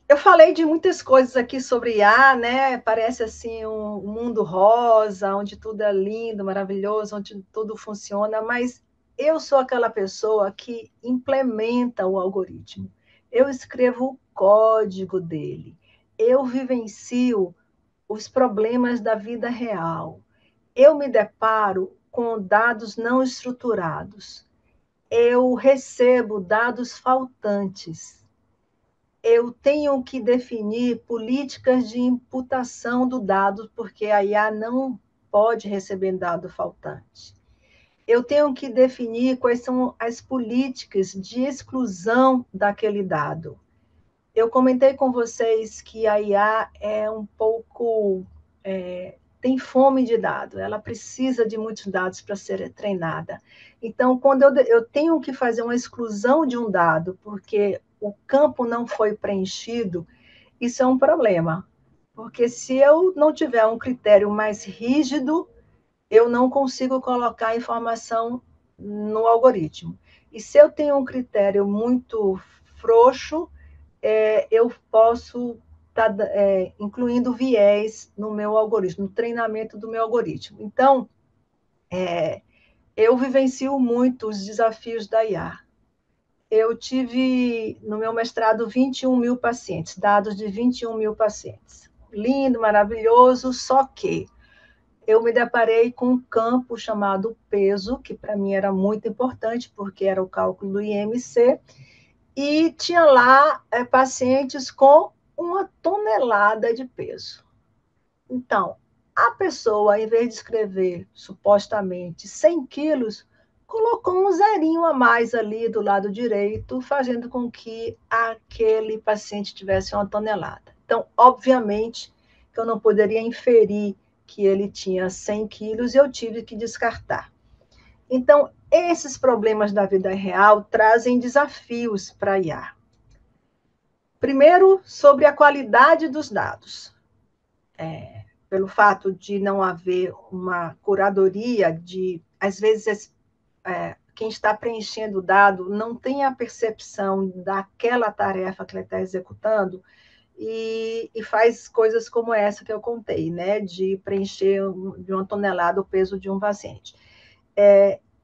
eu falei de muitas coisas aqui sobre IA, né? Parece assim um mundo rosa, onde tudo é lindo, maravilhoso, onde tudo funciona, mas eu sou aquela pessoa que implementa o algoritmo. Eu escrevo o código dele. Eu vivencio os problemas da vida real. Eu me deparo com dados não estruturados. Eu recebo dados faltantes. Eu tenho que definir políticas de imputação do dado, porque a IA não pode receber dado faltante. Eu tenho que definir quais são as políticas de exclusão daquele dado. Eu comentei com vocês que a IA é um pouco... tem fome de dados, ela precisa de muitos dados para ser treinada. Então, quando eu tenho que fazer uma exclusão de um dado, porque o campo não foi preenchido, isso é um problema. Porque se eu não tiver um critério mais rígido, eu não consigo colocar a informação no algoritmo. E se eu tenho um critério muito frouxo, eu posso estar incluindo viés no meu algoritmo, no treinamento do meu algoritmo. Então, eu vivencio muito os desafios da IA. Eu tive, no meu mestrado, 21 mil pacientes, dados de 21 mil pacientes. Lindo, maravilhoso, só que eu me deparei com um campo chamado peso, que para mim era muito importante, porque era o cálculo do IMC, e tinha lá pacientes com 1 tonelada de peso. Então, a pessoa, em vez de escrever supostamente 100 quilos, colocou um zerinho a mais ali do lado direito, fazendo com que aquele paciente tivesse 1 tonelada. Então, obviamente, que eu não poderia inferir que ele tinha 100 quilos e eu tive que descartar. Então, esses problemas da vida real trazem desafios para a IA. Primeiro, sobre a qualidade dos dados. Pelo fato de não haver uma curadoria às vezes, quem está preenchendo o dado não tem a percepção daquela tarefa que ele está executando e faz coisas como essa que eu contei, né, de preencher de 1 tonelada o peso de um paciente.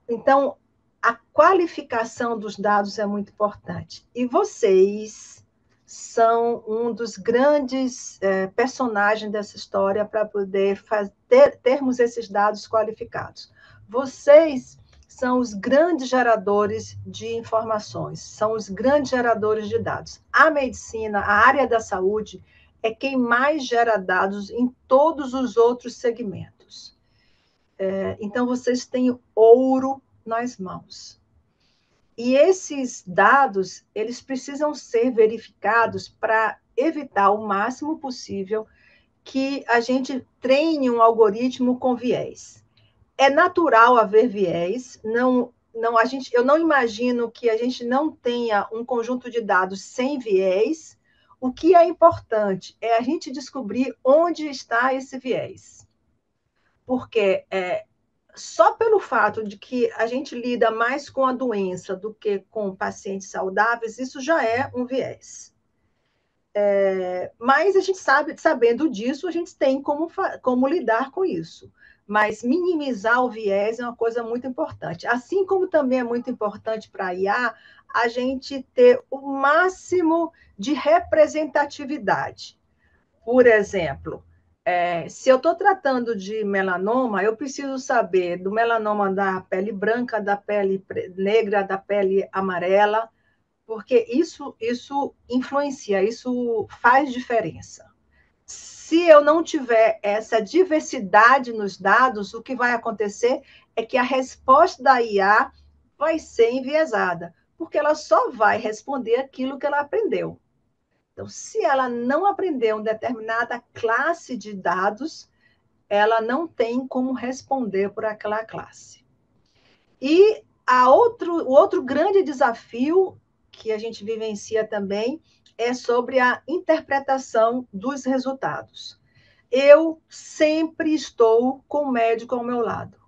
Então, a qualificação dos dados é muito importante. E vocês são um dos grandes personagens dessa história para poder termos esses dados qualificados. Vocês são os grandes geradores de informações, são os grandes geradores de dados. A medicina, a área da saúde, é quem mais gera dados em todos os outros segmentos. Então, vocês têm ouro nas mãos. E esses dados, eles precisam ser verificados para evitar o máximo possível que a gente treine um algoritmo com viés. É natural haver viés, eu não imagino que a gente não tenha um conjunto de dados sem viés. O que é importante é a gente descobrir onde está esse viés. Porque só pelo fato de que a gente lida mais com a doença do que com pacientes saudáveis, isso já é um viés. Mas a gente sabe, sabendo disso, a gente tem como lidar com isso. Mas minimizar o viés é uma coisa muito importante. Assim como também é muito importante para a IA a gente ter o máximo de representatividade. Por exemplo, se eu estou tratando de melanoma, eu preciso saber do melanoma da pele branca, da pele negra, da pele amarela, porque isso influencia, isso faz diferença. Se eu não tiver essa diversidade nos dados, o que vai acontecer é que a resposta da IA vai ser enviesada, porque ela só vai responder aquilo que ela aprendeu. Então, se ela não aprendeu uma determinada classe de dados, ela não tem como responder por aquela classe. E o outro grande desafio que a gente vivencia também é sobre a interpretação dos resultados. Eu sempre estou com o médico ao meu lado.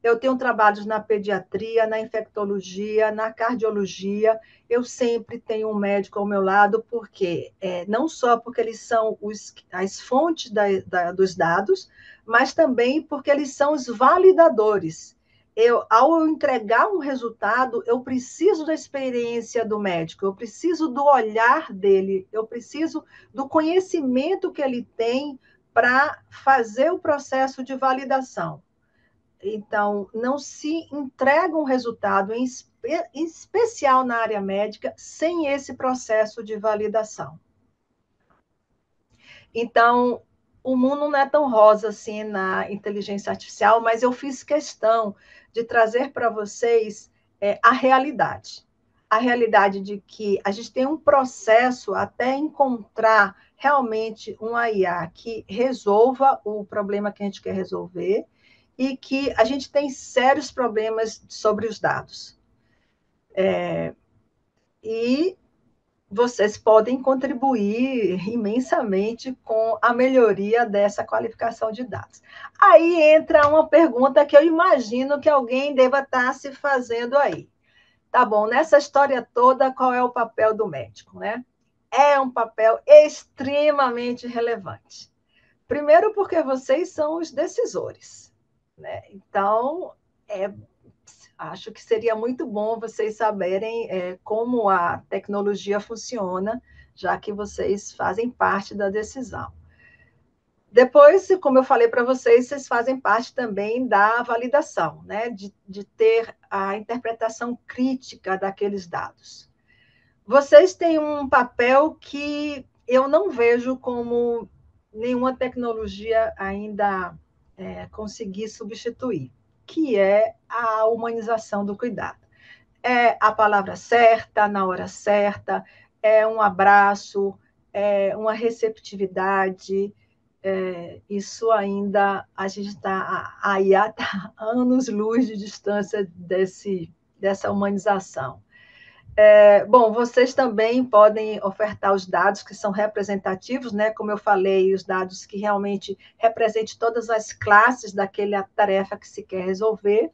Eu tenho trabalhos na pediatria, na infectologia, na cardiologia. Eu sempre tenho um médico ao meu lado, porque não só porque eles são as fontes dos dados, mas também porque eles são os validadores. Ao entregar um resultado, eu preciso da experiência do médico, eu preciso do olhar dele, eu preciso do conhecimento que ele tem para fazer o processo de validação. Então, não se entrega um resultado, em especial na área médica, sem esse processo de validação. Então, o mundo não é tão rosa assim na inteligência artificial, mas eu fiz questão de trazer para vocês a realidade. A realidade de que a gente tem um processo até encontrar realmente uma IA que resolva o problema que a gente quer resolver, e que a gente tem sérios problemas sobre os dados. E vocês podem contribuir imensamente com a melhoria dessa qualificação de dados. Aí entra uma pergunta que eu imagino que alguém deva estar se fazendo aí. Tá bom, nessa história toda, qual é o papel do médico, né? É um papel extremamente relevante. Primeiro, porque vocês são os decisores, né? Então, acho que seria muito bom vocês saberem como a tecnologia funciona, já que vocês fazem parte da decisão. Depois, como eu falei para vocês, vocês fazem parte também da validação, né? De ter a interpretação crítica daqueles dados. Vocês têm um papel que eu não vejo como nenhuma tecnologia ainda conseguir substituir, que é a humanização do cuidado. É a palavra certa, na hora certa, é um abraço, é uma receptividade. Isso ainda, a IA está anos-luz de distância dessa humanização. Bom, vocês também podem ofertar os dados que são representativos, né? Como eu falei, os dados que realmente representem todas as classes daquela tarefa que se quer resolver.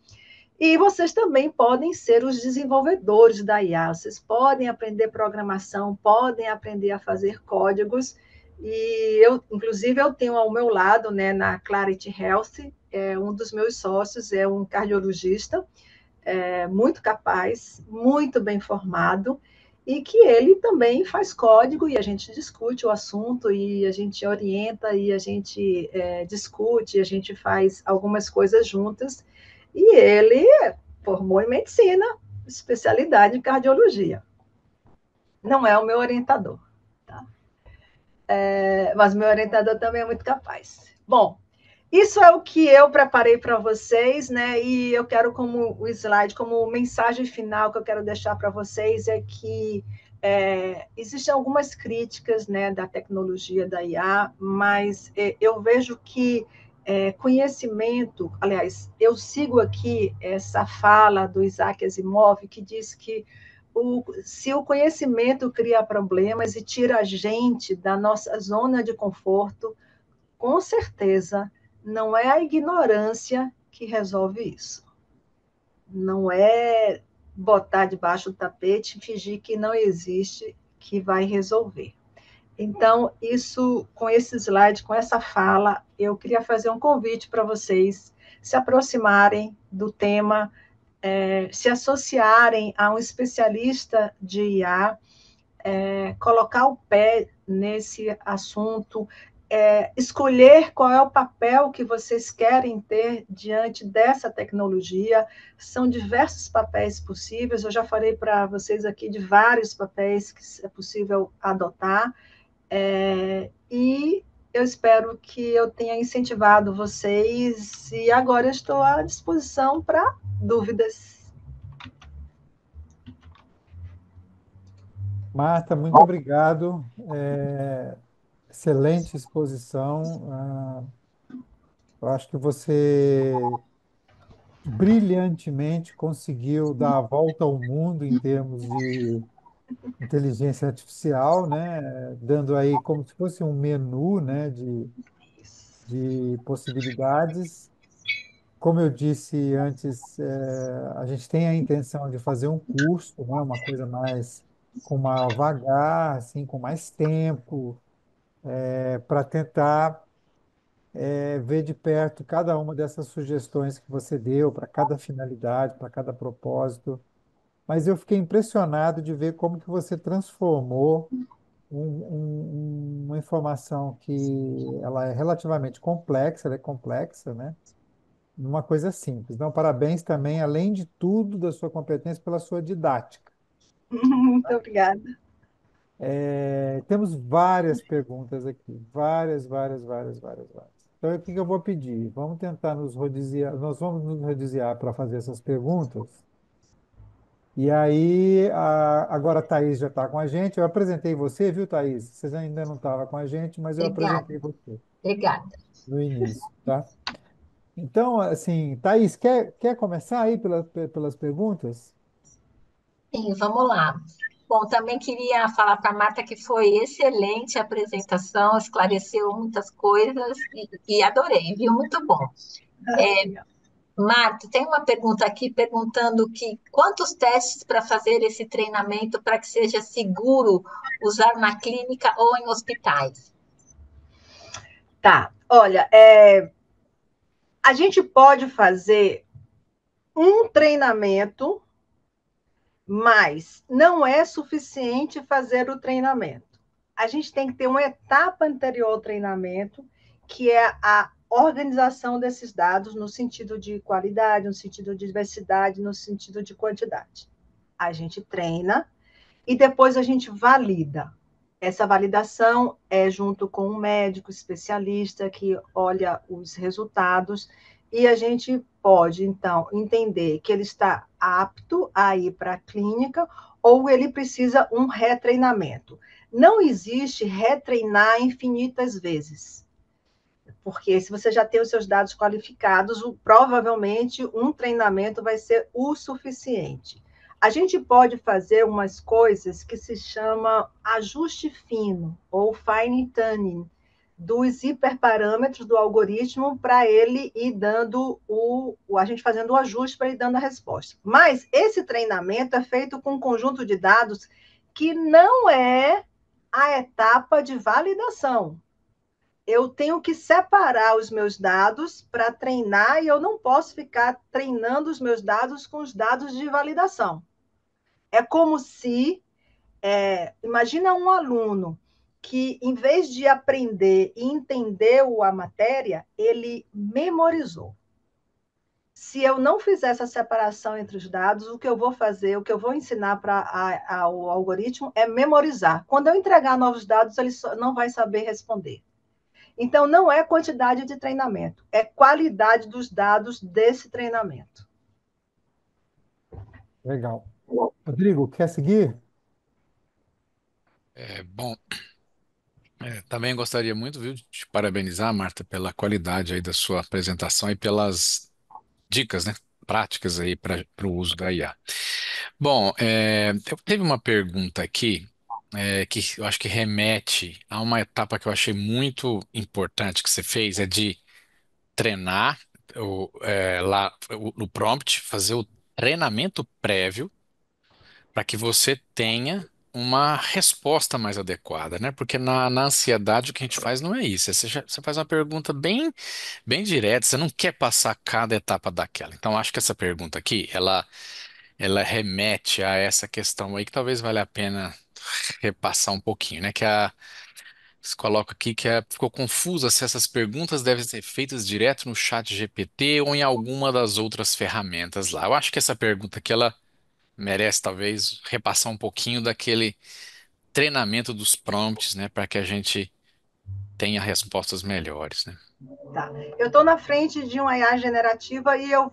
E vocês também podem ser os desenvolvedores da IA. Vocês podem aprender programação, podem aprender a fazer códigos. E inclusive, eu tenho ao meu lado, né, na Clarity Health, um dos meus sócios é um cardiologista, muito capaz, muito bem formado, e que ele também faz código, e a gente discute o assunto, e a gente orienta, e a gente discute, e a gente faz algumas coisas juntas, e ele formou em medicina, especialidade em cardiologia. Não é o meu orientador, tá? Mas meu orientador também é muito capaz. Bom, isso é o que eu preparei para vocês, né? E eu quero como o slide, como mensagem final que eu quero deixar para vocês é que existem algumas críticas, né, da tecnologia da IA, mas eu vejo que conhecimento, aliás, eu sigo aqui essa fala do Isaac Asimov, que diz que se o conhecimento cria problemas e tira a gente da nossa zona de conforto, com certeza não é a ignorância que resolve isso. Não é botar debaixo do tapete e fingir que não existe que vai resolver. Então, isso, com esse slide, com essa fala, eu queria fazer um convite para vocês se aproximarem do tema, se associarem a um especialista de IA, colocar o pé nesse assunto, escolher qual é o papel que vocês querem ter diante dessa tecnologia. São diversos papéis possíveis, eu já falei para vocês aqui de vários papéis que é possível adotar, e eu espero que eu tenha incentivado vocês, e agora eu estou à disposição para dúvidas. Marta, muito obrigado. Excelente exposição. Eu acho que você brilhantemente conseguiu dar a volta ao mundo em termos de inteligência artificial, né? Dando aí como se fosse um menu, né, de possibilidades. Como eu disse antes, a gente tem a intenção de fazer um curso, né, uma coisa mais com maior vagar, assim, com mais tempo, para tentar ver de perto cada uma dessas sugestões que você deu para cada finalidade, para cada propósito. Mas eu fiquei impressionado de ver como que você transformou uma informação que ela é relativamente complexa, ela é complexa, né? Numa coisa simples. Então, parabéns também, além de tudo, da sua competência pela sua didática. Muito obrigada. Temos várias perguntas aqui, várias, várias, várias, várias, várias. Então, o que que eu vou pedir? Vamos tentar nos rodiziar, nós vamos nos rodiziar para fazer essas perguntas. E aí, agora a Thaís já está com a gente. Eu apresentei você, viu, Thaís? Você ainda não estava com a gente, mas eu Obrigada, apresentei você obrigada. no início, tá? Então, assim, Thaís, quer começar aí pelas perguntas? Sim, vamos lá. Bom, também queria falar para a Marta que foi excelente a apresentação, esclareceu muitas coisas e adorei, viu? Muito bom. Marta, tem uma pergunta aqui perguntando que quantos testes para fazer esse treinamento para que seja seguro usar na clínica ou em hospitais? Tá, olha, a gente pode fazer um treinamento, mas não é suficiente fazer o treinamento. A gente tem que ter uma etapa anterior ao treinamento, que é a organização desses dados no sentido de qualidade, no sentido de diversidade, no sentido de quantidade. A gente treina e depois a gente valida. Essa validação é junto com um médico especialista que olha os resultados e a gente pode, então, entender que ele está apto a ir para a clínica ou ele precisa um retreinamento. Não existe retreinar infinitas vezes, porque se você já tem os seus dados qualificados, provavelmente um treinamento vai ser o suficiente. A gente pode fazer umas coisas que se chama ajuste fino ou fine tuning dos hiperparâmetros do algoritmo para ele ir dando a gente fazendo o ajuste para ele dando a resposta. Mas esse treinamento é feito com um conjunto de dados que não é a etapa de validação. Eu tenho que separar os meus dados para treinar e eu não posso ficar treinando os meus dados com os dados de validação. É como se, imagina um aluno que, em vez de aprender e entender a matéria, ele memorizou. Se eu não fizer essa separação entre os dados, o que eu vou fazer, o que eu vou ensinar para o algoritmo é memorizar. Quando eu entregar novos dados, ele não vai saber responder. Então, não é quantidade de treinamento, é qualidade dos dados desse treinamento. Legal. Rodrigo, quer seguir? Bom, Também gostaria muito, viu, de te parabenizar, Marta, pela qualidade aí da sua apresentação e pelas dicas, né, práticas aí para o uso da IA. Bom, eu teve uma pergunta aqui que eu acho que remete a uma etapa que eu achei muito importante que você fez, é de treinar no prompt, fazer o treinamento prévio para que você tenha uma resposta mais adequada, né? Porque na ansiedade o que a gente faz não é isso. Você faz uma pergunta bem direta, você não quer passar cada etapa daquela. Então, acho que essa pergunta aqui, ela remete a essa questão aí que talvez valha a pena repassar um pouquinho, né? Você coloca aqui ficou confusa se essas perguntas devem ser feitas direto no chat GPT ou em alguma das outras ferramentas lá. Eu acho que essa pergunta aqui, ela merece talvez repassar um pouquinho daquele treinamento dos prompts, né, para que a gente tenha respostas melhores, né? Tá. Eu estou na frente de uma IA generativa e Uhum.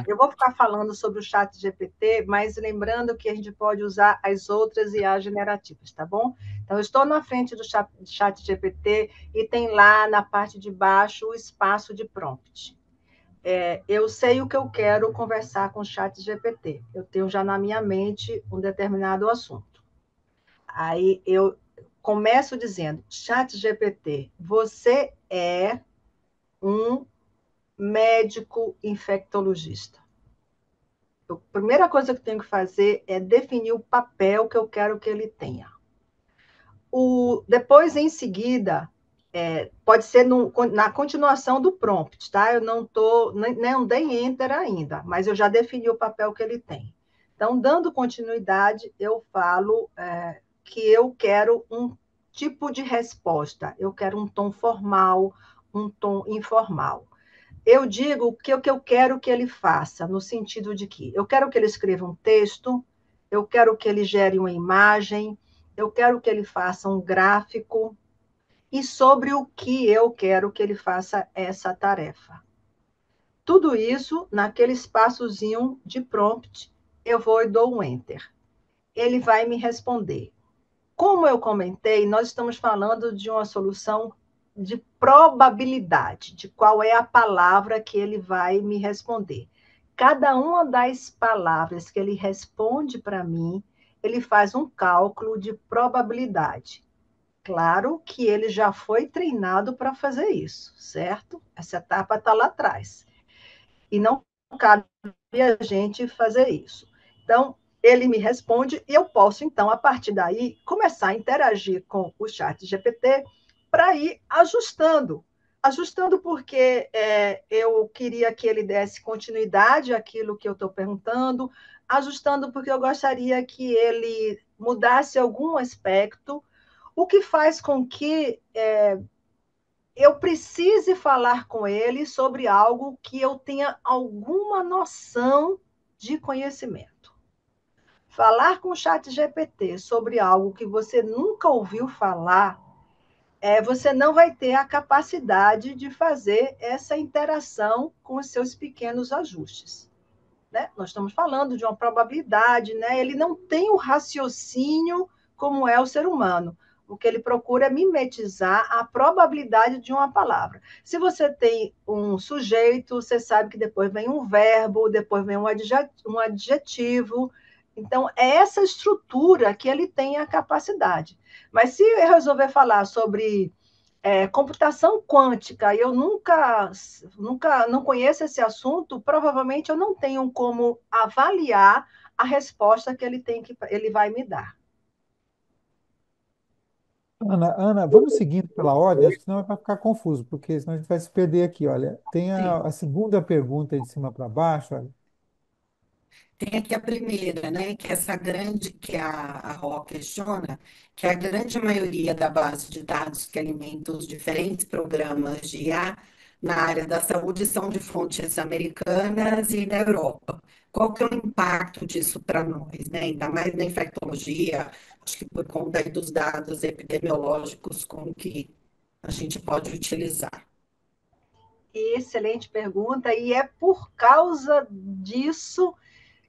eu vou ficar falando sobre o chat GPT, mas lembrando que a gente pode usar as outras IA generativas, tá bom? Então, eu estou na frente do chat GPT e tem lá na parte de baixo o espaço de prompt. Eu sei o que eu quero conversar com o chat GPT. Eu tenho já na minha mente um determinado assunto. Aí eu começo dizendo, chat GPT, você é um médico infectologista. A primeira coisa que eu tenho que fazer é definir o papel que eu quero que ele tenha. Depois, em seguida, pode ser na continuação do prompt, tá? Eu não dei enter ainda, mas eu já defini o papel que ele tem. Então, dando continuidade, eu falo que eu quero um tipo de resposta. Eu quero um tom formal, um tom informal. Eu digo que o que eu quero que ele faça, no sentido de que eu quero que ele escreva um texto, eu quero que ele gere uma imagem, eu quero que ele faça um gráfico, e sobre o que eu quero que ele faça essa tarefa. Tudo isso naquele espaçozinho de prompt, eu vou e dou um enter. Ele vai me responder. Como eu comentei, nós estamos falando de uma solução de probabilidade, de qual é a palavra que ele vai me responder. Cada uma das palavras que ele responde para mim, ele faz um cálculo de probabilidade. Claro que ele já foi treinado para fazer isso, certo? Essa etapa está lá atrás. E não cabe a gente fazer isso. Então, ele me responde e eu posso, então, a partir daí, começar a interagir com o chat GPT para ir ajustando. Ajustando porque eu queria que ele desse continuidade àquilo que eu estou perguntando, ajustando porque eu gostaria que ele mudasse algum aspecto, o que faz com que eu precise falar com ele sobre algo que eu tenha alguma noção de conhecimento. Falar com o chat GPT sobre algo que você nunca ouviu falar, você não vai ter a capacidade de fazer essa interação com os seus pequenos ajustes. Né? Nós estamos falando de uma probabilidade, né? Ele não tem o raciocínio como é o ser humano. O que ele procura é mimetizar a probabilidade de uma palavra. Se você tem um sujeito, você sabe que depois vem um verbo, depois vem um adjetivo. Então, é essa estrutura que ele tem a capacidade. Mas se eu resolver falar sobre computação quântica, eu nunca não conheço esse assunto, provavelmente eu não tenho como avaliar a resposta que ele vai me dar. Ana, vamos seguindo pela ordem, acho que senão vai ficar confuso, porque senão a gente vai se perder aqui. Olha, tem Sim. a segunda pergunta aí de cima para baixo. Olha. Tem aqui a primeira, né, que essa grande, que a Ró questiona, que a grande maioria da base de dados que alimenta os diferentes programas de IA na área da saúde são de fontes americanas e da Europa. Qual que é o impacto disso para nós, né? Ainda mais na infectologia, acho que por conta aí dos dados epidemiológicos com que a gente pode utilizar. Excelente pergunta, e é por causa disso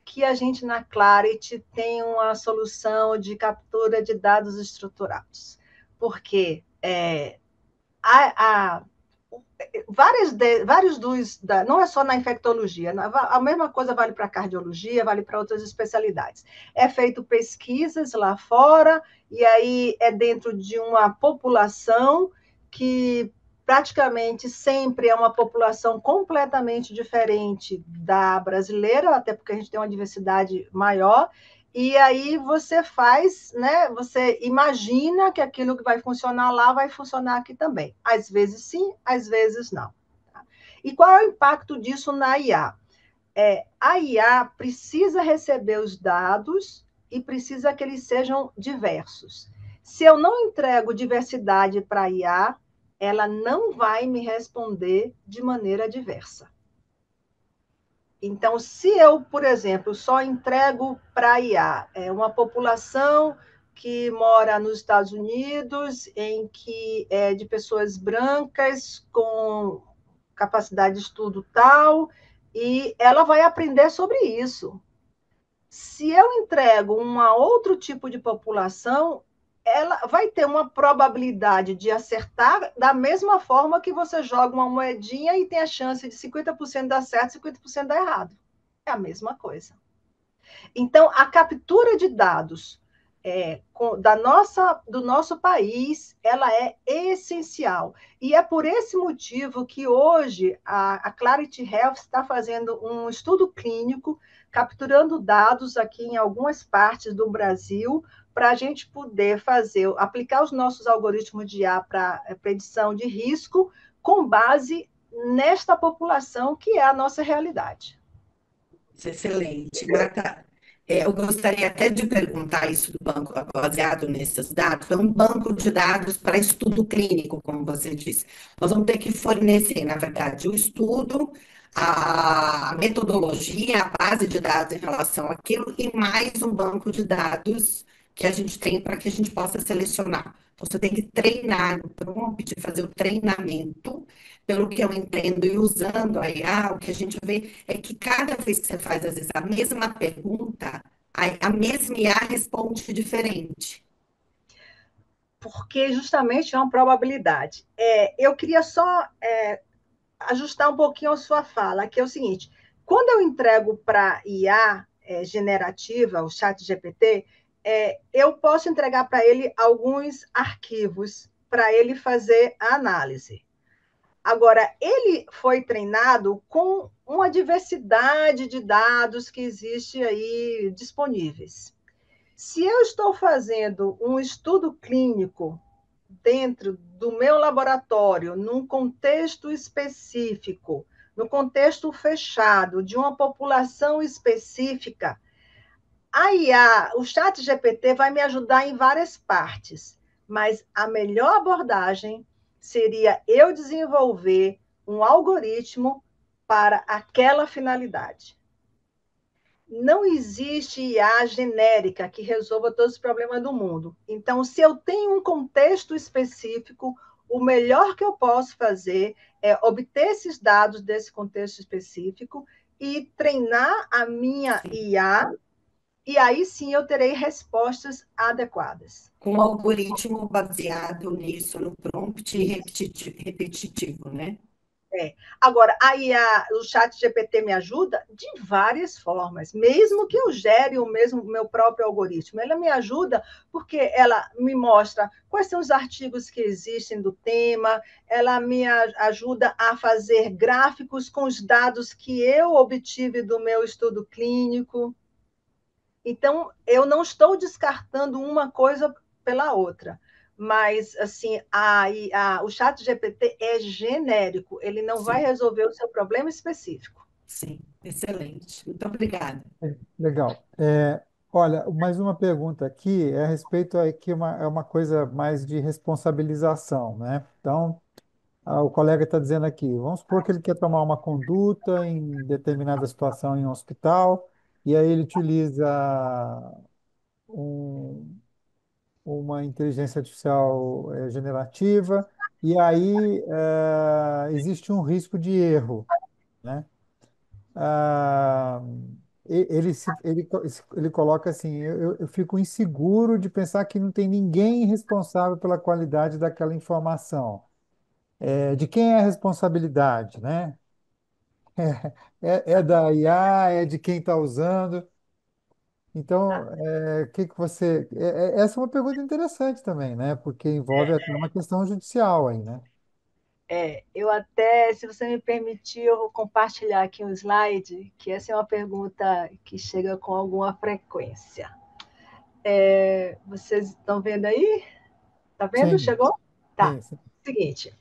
que a gente na Clarity tem uma solução de captura de dados estruturados. Por quê? a, a, vários não é só na infectologia, a mesma coisa vale para cardiologia, vale para outras especialidades. É feito pesquisas lá fora, e aí é dentro de uma população que praticamente sempre é uma população completamente diferente da brasileira, até porque a gente tem uma diversidade maior, e aí você faz, né? Você imagina que aquilo que vai funcionar lá vai funcionar aqui também. Às vezes sim, às vezes não. Tá? E qual é o impacto disso na IA? A IA precisa receber os dados e precisa que eles sejam diversos. Se eu não entrego diversidade para a IA, ela não vai me responder de maneira diversa. Então, se eu, por exemplo, só entrego para a IA uma população que mora nos Estados Unidos, em que é de pessoas brancas com capacidade de estudo tal, e ela vai aprender sobre isso. Se eu entrego um outro tipo de população, ela vai ter uma probabilidade de acertar da mesma forma que você joga uma moedinha e tem a chance de 50% dar certo e 50% dar errado. É a mesma coisa. Então, a captura de dados do nosso país, ela é essencial. E é por esse motivo que hoje a Clarity Health está fazendo um estudo clínico, capturando dados aqui em algumas partes do Brasil, para a gente poder aplicar os nossos algoritmos de IA para predição de risco, com base nesta população que é a nossa realidade. Excelente. Marta, eu gostaria até de perguntar isso do banco, baseado nesses dados. É um banco de dados para estudo clínico, como você disse. Nós vamos ter que fornecer, na verdade, o estudo, a metodologia, a base de dados em relação àquilo e mais um banco de dados que a gente tem para que a gente possa selecionar. Você tem que treinar no prompt, fazer o treinamento, pelo que eu entendo, e usando a IA, o que a gente vê é que cada vez que você faz, às vezes, a mesma pergunta, a mesma IA responde diferente. Porque justamente é uma probabilidade. Eu queria só ajustar um pouquinho a sua fala, que é o seguinte: quando eu entrego para IA generativa, o chat GPT, eu posso entregar para ele alguns arquivos para ele fazer a análise. Agora, ele foi treinado com uma diversidade de dados que existe aí disponíveis. Se eu estou fazendo um estudo clínico dentro do meu laboratório, num contexto específico, no contexto fechado, de uma população específica, a IA, o chat GPT vai me ajudar em várias partes, mas a melhor abordagem seria eu desenvolver um algoritmo para aquela finalidade. Não existe IA genérica que resolva todos os problemas do mundo. Então, se eu tenho um contexto específico, o melhor que eu posso fazer é obter esses dados desse contexto específico e treinar a minha IA, e aí sim eu terei respostas adequadas. Com um algoritmo baseado nisso, no prompt repetitivo, né? Agora, aí o chat GPT me ajuda de várias formas, mesmo que eu gere o meu próprio algoritmo. Ela me ajuda porque ela me mostra quais são os artigos que existem do tema, ela me ajuda a fazer gráficos com os dados que eu obtive do meu estudo clínico. Então, eu não estou descartando uma coisa pela outra. Mas, assim, o chat GPT é genérico, ele não vai Sim, resolver o seu problema específico. sim, excelente. Muito obrigada. Legal. Olha, mais uma pergunta aqui é a respeito aqui é uma coisa mais de responsabilização, né? Então, o colega está dizendo aqui, vamos supor que ele quer tomar uma conduta em determinada situação em um hospital, e aí ele utiliza um- uma inteligência artificial generativa, e aí existe um risco de erro, né? Ah, ele coloca assim: eu fico inseguro de pensar que não tem ninguém responsável pela qualidade daquela informação. De quem é a responsabilidade, né? É da IA, é de quem está usando. Então, o que que você. Essa é uma pergunta interessante também, né? Porque envolve até uma questão judicial aí, né? Eu até, se você me permitir, eu vou compartilhar aqui um slide, que essa é uma pergunta que chega com alguma frequência. Vocês estão vendo aí? Tá vendo? Sim, Chegou? Tá. sim, sim. Seguinte,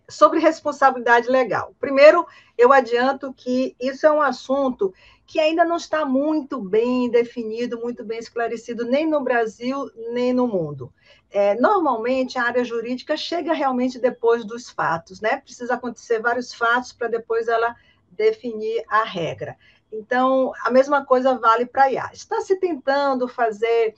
sobre responsabilidade legal. Primeiro, eu adianto que isso é um assunto que ainda não está muito bem definido, muito bem esclarecido, nem no Brasil, nem no mundo. Normalmente, a área jurídica chega realmente depois dos fatos, né? Precisa acontecer vários fatos para depois ela definir a regra. Então, a mesma coisa vale para a IA. Está se tentando fazer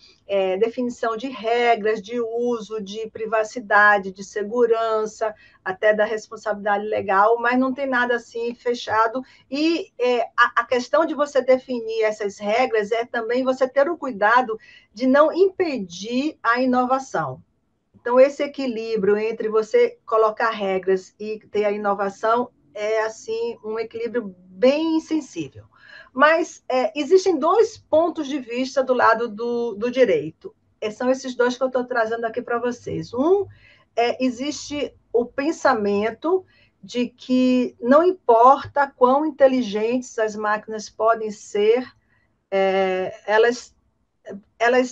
definição de regras de uso, de privacidade, de segurança, até da responsabilidade legal, mas não tem nada assim fechado. E a questão de você definir essas regras é também você ter o cuidado de não impedir a inovação. Então, esse equilíbrio entre você colocar regras e ter a inovação é, assim, um equilíbrio bem sensível. Mas existem dois pontos de vista do lado do direito. São esses dois que eu estou trazendo aqui para vocês. Existe o pensamento de que não importa quão inteligentes as máquinas podem ser, elas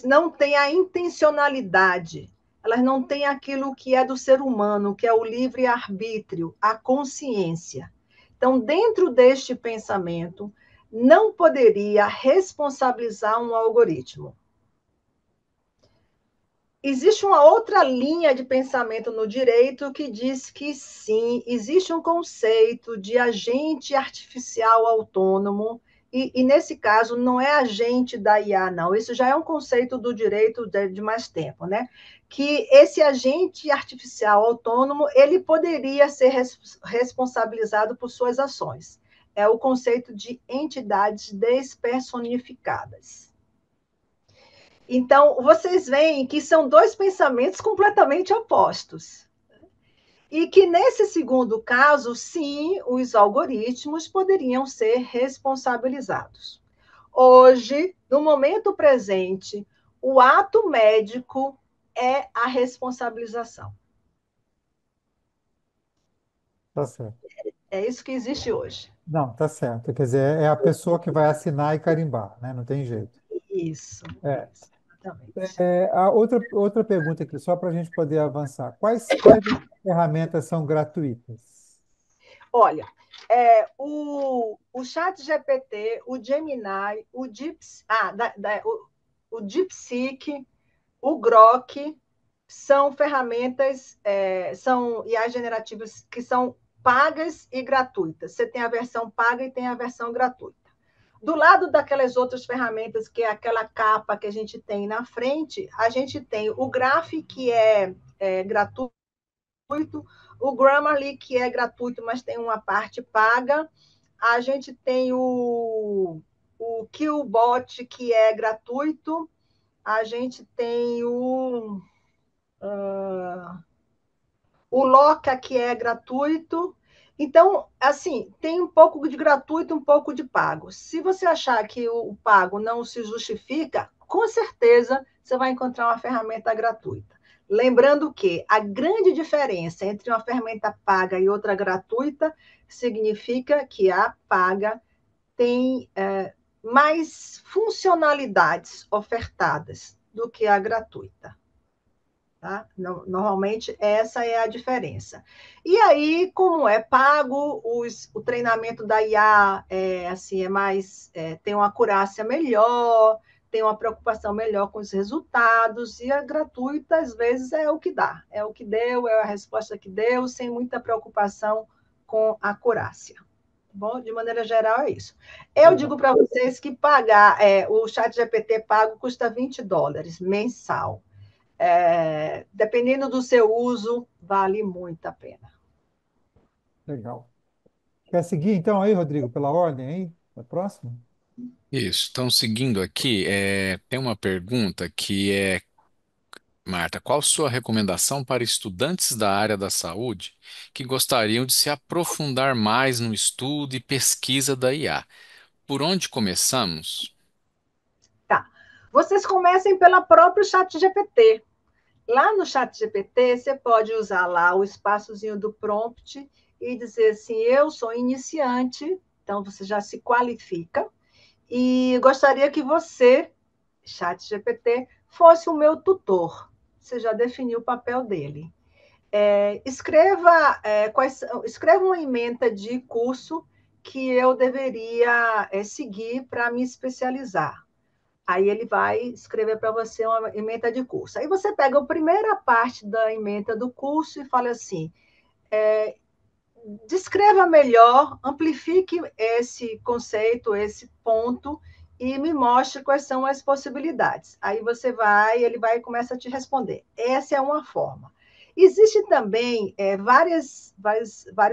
não têm a intencionalidade, elas não têm aquilo que é do ser humano, que é o livre-arbítrio, a consciência. Então, dentro deste pensamento, não poderia responsabilizar um algoritmo. Existe uma outra linha de pensamento no direito que diz que sim, existe um conceito de agente artificial autônomo, e nesse caso não é agente da IA, não. Isso já é um conceito do direito de mais tempo, né? Que esse agente artificial autônomo ele poderia ser responsabilizado por suas ações. É o conceito de entidades despersonificadas. Então, vocês veem que são dois pensamentos completamente opostos. E que, nesse segundo caso, sim, os algoritmos poderiam ser responsabilizados. Hoje, no momento presente, o ato médico é a responsabilização. Tá certo. É isso que existe hoje. Não, tá certo. Quer dizer, é a pessoa que vai assinar e carimbar, né? Não tem jeito. Isso, É. exatamente. A outra pergunta aqui, só para a gente poder avançar. Quais ferramentas são gratuitas? Olha, o Chat GPT, o Gemini, o DeepSeek, o Grok são ferramentas, são IAs generativas que são pagas e gratuitas. Você tem a versão paga e tem a versão gratuita. Do lado daquelas outras ferramentas, que é aquela capa que a gente tem na frente, a gente tem o Graph, que é gratuito, o Grammarly, que é gratuito, mas tem uma parte paga. A gente tem o Killbot, que é gratuito. A gente tem o Loca, que é gratuito. Então, assim, tem um pouco de gratuito, um pouco de pago. Se você achar que o pago não se justifica, com certeza você vai encontrar uma ferramenta gratuita. Lembrando que a grande diferença entre uma ferramenta paga e outra gratuita significa que a paga tem mais funcionalidades ofertadas do que a gratuita. Tá? Normalmente, essa é a diferença. E aí, como é pago, o treinamento da IA tem uma acurácia melhor, tem uma preocupação melhor com os resultados, e a gratuita, às vezes, é o que dá. É o que deu, é a resposta que deu, sem muita preocupação com a acurácia. Bom, de maneira geral, é isso. Eu Legal. digo para vocês que pagar, o chat GPT pago custa $20 mensal. Dependendo do seu uso, vale muito a pena. Legal. Quer seguir então aí, Rodrigo, pela ordem aí? A próxima? Isso. Então, seguindo aqui, tem uma pergunta que é, Marta, qual sua recomendação para estudantes da área da saúde que gostariam de se aprofundar mais no estudo e pesquisa da IA? Por onde começamos? Tá. Vocês comecem pela própria ChatGPT. Lá no ChatGPT, você pode usar lá o espaçozinho do prompt e dizer assim: eu sou iniciante, então você já se qualifica, e gostaria que você, ChatGPT, fosse o meu tutor. Você já definiu o papel dele. Escreva uma ementa de curso que eu deveria seguir para me especializar. Aí ele vai escrever para você uma ementa de curso. Aí você pega a primeira parte da ementa do curso e fala assim: descreva melhor, amplifique esse conceito, esse ponto, e me mostre quais são as possibilidades. Aí você vai, ele vai e começa a te responder. Essa é uma forma. Existem também vários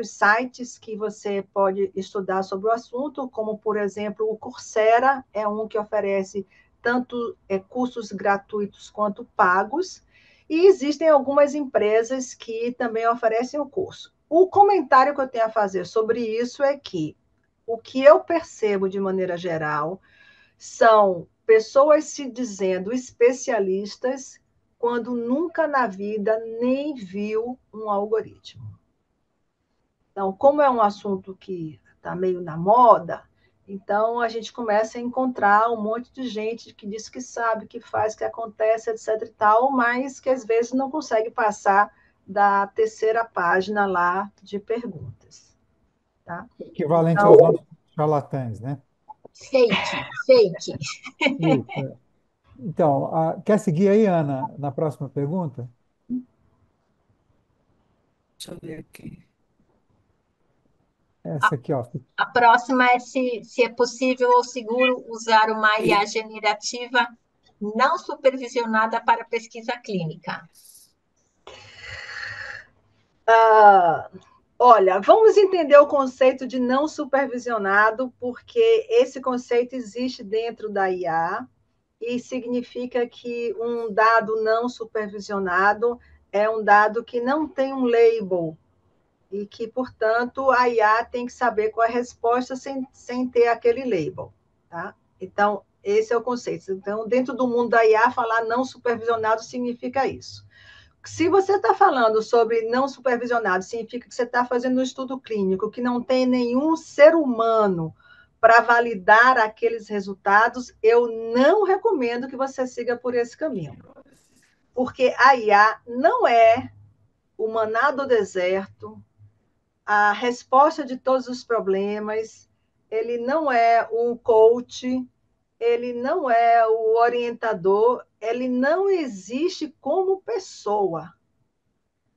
sites que você pode estudar sobre o assunto, como, por exemplo, o Coursera, é um que oferece tanto cursos gratuitos quanto pagos, e existem algumas empresas que também oferecem o curso. O comentário que eu tenho a fazer sobre isso é que o que eu percebo de maneira geral são pessoas se dizendo especialistas quando nunca na vida nem viu um algoritmo. Então, como é um assunto que está meio na moda, então a gente começa a encontrar um monte de gente que diz que sabe, que faz, que acontece, etc e tal, mas que às vezes não consegue passar da terceira página lá de perguntas. Tá? Equivalente aos Então, nossos charlatães, né? Fake, fake. Isso. Então, quer seguir aí, Ana, na próxima pergunta? Deixa eu ver aqui. A, Essa aqui, ó. a próxima é se é possível ou seguro usar uma IA generativa não supervisionada para pesquisa clínica. olha, vamos entender o conceito de não supervisionado, porque esse conceito existe dentro da IA e significa que um dado não supervisionado é um dado que não tem um label e que, portanto, a IA tem que saber qual é a resposta sem ter aquele label. Tá? Então, esse é o conceito. Então, dentro do mundo da IA, falar não supervisionado significa isso. Se você está falando sobre não supervisionado, significa que você está fazendo um estudo clínico que não tem nenhum ser humano para validar aqueles resultados, eu não recomendo que você siga por esse caminho. Porque a IA não é o maná do deserto, a resposta de todos os problemas, ele não é um coach, ele não é o orientador, ele não existe como pessoa.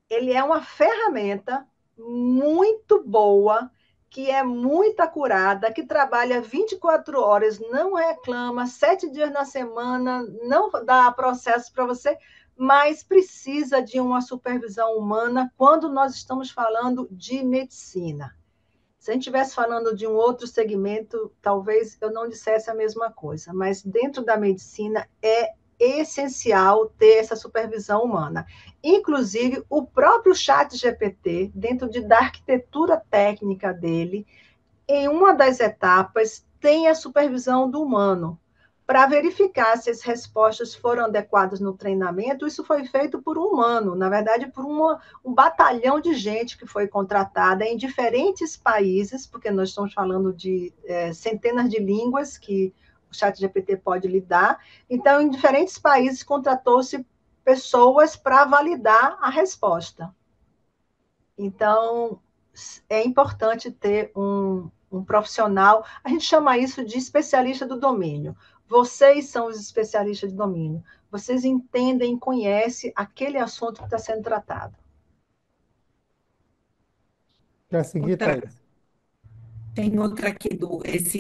Ele é uma ferramenta muito boa, que é muito acurada, que trabalha 24 horas, não reclama, 7 dias na semana, não dá processo para você, mas precisa de uma supervisão humana quando nós estamos falando de medicina. Se a gente estivesse falando de um outro segmento, talvez eu não dissesse a mesma coisa, mas dentro da medicina é essencial ter essa supervisão humana. Inclusive, o próprio ChatGPT, dentro da arquitetura técnica dele, em uma das etapas, tem a supervisão do humano. Para verificar se as respostas foram adequadas no treinamento, isso foi feito por um humano, na verdade, por um batalhão de gente que foi contratada em diferentes países, porque nós estamos falando de centenas de línguas que o ChatGPT pode lidar. Então, em diferentes países, contratou-se pessoas para validar a resposta. Então, é importante ter um profissional, a gente chama isso de especialista do domínio. Vocês são os especialistas de domínio. Vocês entendem, conhecem aquele assunto que está sendo tratado. Quer seguir, Outra, Thaís? tem outra aqui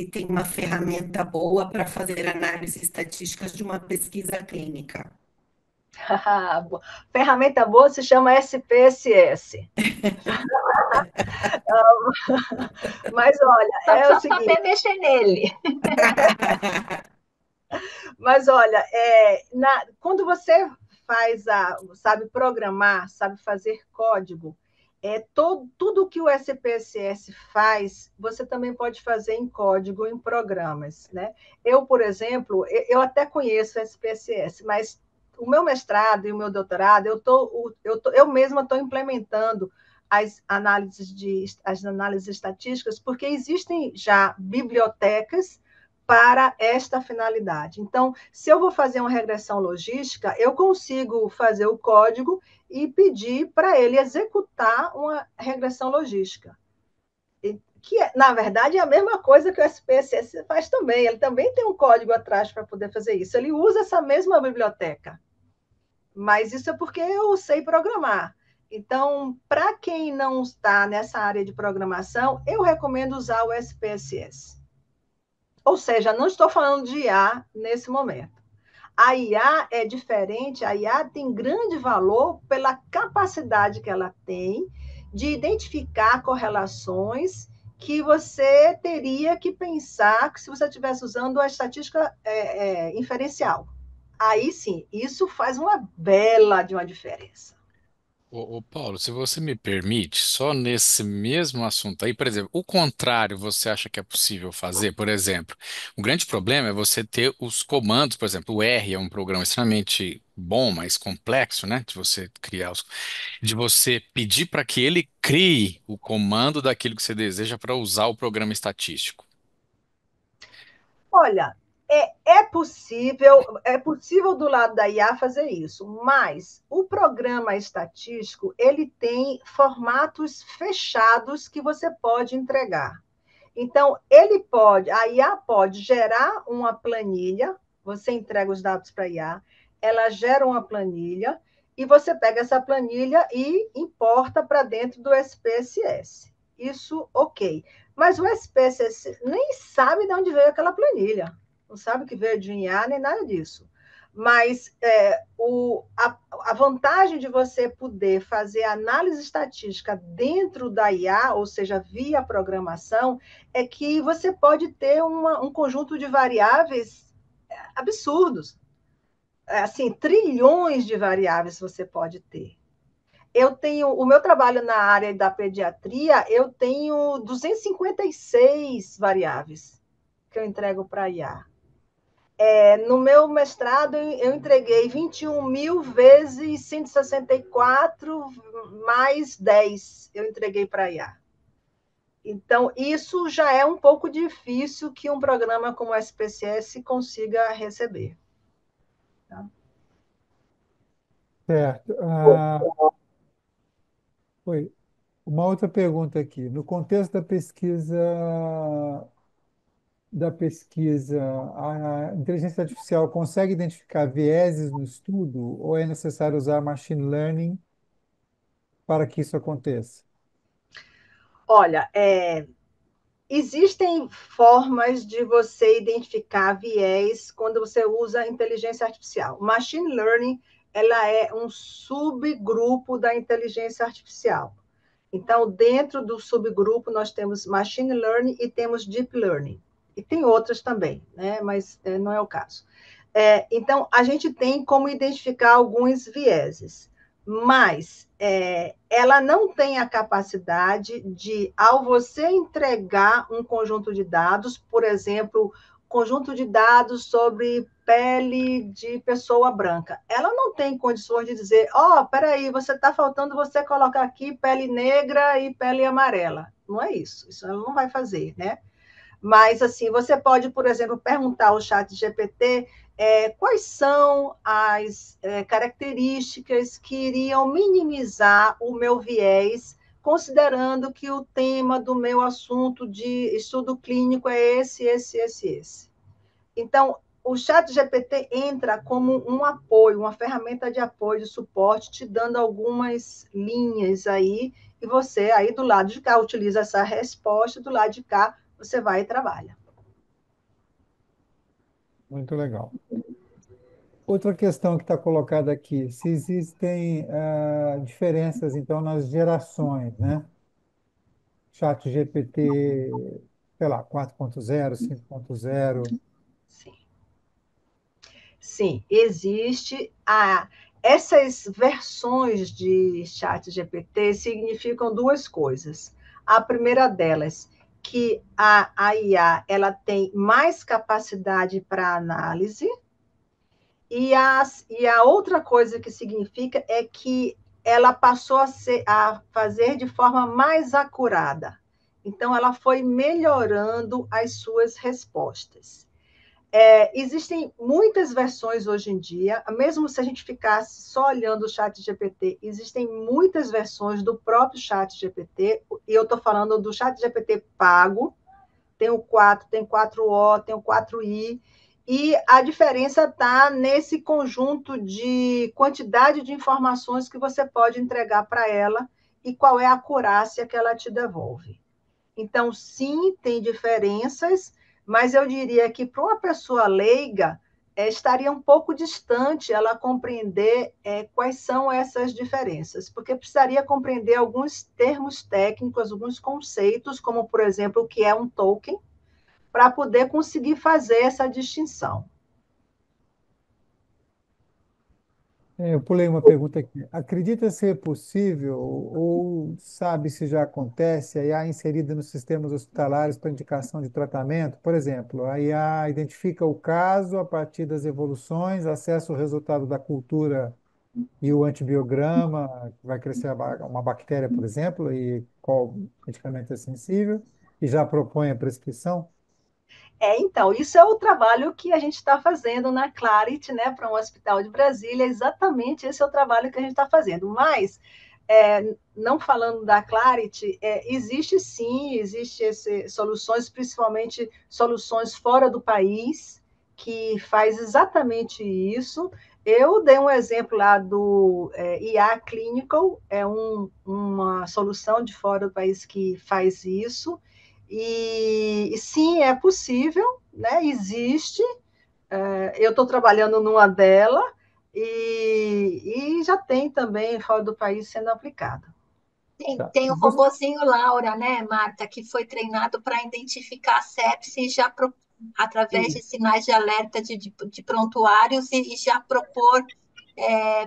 tem uma ferramenta boa para fazer análises estatísticas de uma pesquisa clínica. Ferramenta boa se chama SPSS. Mas olha, Só, é o só seguinte, saber mexer nele. mas olha, quando você sabe programar, sabe fazer código, tudo que o SPSS faz, você também pode fazer em código, em programas, né? Eu, por exemplo, eu até conheço o SPSS, mas o meu mestrado e o meu doutorado, eu mesma estou implementando as análises estatísticas, porque existem já bibliotecas para esta finalidade. Então, se eu vou fazer uma regressão logística, eu consigo fazer o código e pedir para ele executar uma regressão logística. Que, na verdade, é a mesma coisa que o SPSS faz também. Ele também tem um código atrás para poder fazer isso. Ele usa essa mesma biblioteca. Mas isso é porque eu sei programar. Então, para quem não está nessa área de programação, eu recomendo usar o SPSS. Ou seja, não estou falando de IA nesse momento. A IA é diferente, a IA tem grande valor pela capacidade que ela tem de identificar correlações que você teria que pensar que se você estivesse usando a estatística inferencial. Aí sim, isso faz uma bela de uma diferença. Ô, Paulo, se você me permite, só nesse mesmo assunto aí, por exemplo, o contrário você acha que é possível fazer? Por exemplo, o grande problema é você ter os comandos, por exemplo, o R é um programa extremamente bom, mas complexo, né? De você criar de você pedir para que ele crie o comando daquilo que você deseja para usar o programa estatístico. Olha, é possível do lado da IA fazer isso, mas o programa estatístico ele tem formatos fechados que você pode entregar. Então, a IA pode gerar uma planilha, você entrega os dados para a IA, ela gera uma planilha e você pega essa planilha e importa para dentro do SPSS. Isso, ok. Mas o SPSS nem sabe de onde veio aquela planilha. Não sabe que veio de um IA nem nada disso. Mas a vantagem de você poder fazer análise estatística dentro da IA, ou seja, via programação, é que você pode ter um conjunto de variáveis absurdos. Assim, trilhões de variáveis você pode ter. Eu tenho o meu trabalho na área da pediatria, eu tenho 256 variáveis que eu entrego para a IA. No meu mestrado, eu entreguei 21 mil vezes 164 mais 10 eu entreguei para a IA. Então, isso já é um pouco difícil que um programa como o SPSS consiga receber. Tá? Certo. Oi. Uma outra pergunta aqui. No contexto da pesquisa, a inteligência artificial consegue identificar vieses no estudo ou é necessário usar machine learning para que isso aconteça? Olha, existem formas de você identificar viés quando você usa inteligência artificial. Machine learning, ela é um subgrupo da inteligência artificial. Então, dentro do subgrupo, nós temos machine learning e temos deep learning. E tem outras também, né? Mas não é o caso. Então, a gente tem como identificar alguns vieses, mas ela não tem a capacidade de, ao você entregar um conjunto de dados, por exemplo, conjunto de dados sobre pele de pessoa branca, ela não tem condições de dizer, peraí, você está faltando você colocar aqui pele negra e pele amarela. Não é isso, isso ela não vai fazer, né? Mas, assim, você pode, por exemplo, perguntar ao chat GPT quais são as características que iriam minimizar o meu viés, considerando que o tema do meu assunto de estudo clínico é esse. Então, o chat GPT entra como um apoio, uma ferramenta de apoio, de suporte, te dando algumas linhas aí, e você aí do lado de cá utiliza essa resposta, do lado de cá você vai e trabalha. Muito legal. Outra questão que está colocada aqui, se existem diferenças, então, nas gerações, né? chat GPT, sei lá, 4.0, 5.0? Sim. Sim, existe essas versões de chat GPT significam duas coisas. A primeira delas, que a IA ela tem mais capacidade para análise, e a outra coisa que significa é que ela passou a fazer de forma mais acurada. Então, ela foi melhorando as suas respostas. Existem muitas versões hoje em dia, mesmo se a gente ficasse só olhando o chat GPT, existem muitas versões do próprio chat GPT, e eu estou falando do chat GPT pago, tem o 4, tem 4O, tem o 4i, e a diferença está nesse conjunto de quantidade de informações que você pode entregar para ela e qual é a acurácia que ela te devolve. Então, sim, tem diferenças, mas eu diria que para uma pessoa leiga, estaria um pouco distante ela compreender quais são essas diferenças, porque precisaria compreender alguns termos técnicos, alguns conceitos, como, por exemplo, o que é um token, para poder conseguir fazer essa distinção. Eu pulei uma pergunta aqui. Acredita ser possível, ou sabe se já acontece, a IA inserida nos sistemas hospitalares para indicação de tratamento? Por exemplo, a IA identifica o caso a partir das evoluções, acessa o resultado da cultura e o antibiograma, que vai crescer uma bactéria, por exemplo, e qual medicamento é sensível, e já propõe a prescrição? Então, isso é o trabalho que a gente está fazendo na Clarity, né, para um hospital de Brasília, exatamente esse é o trabalho que a gente está fazendo. Mas, não falando da Clarity, existe sim, soluções, principalmente soluções fora do país, que faz exatamente isso. Eu dei um exemplo lá do IA Clinical, uma solução de fora do país que faz isso, e sim, é possível, né? Existe. Eu estou trabalhando numa dela e já tem também fora do país sendo aplicado. Tá. Tem o robozinho Laura, né, Marta, que foi treinado para identificar a sepse através de sinais de alerta de prontuários e já propor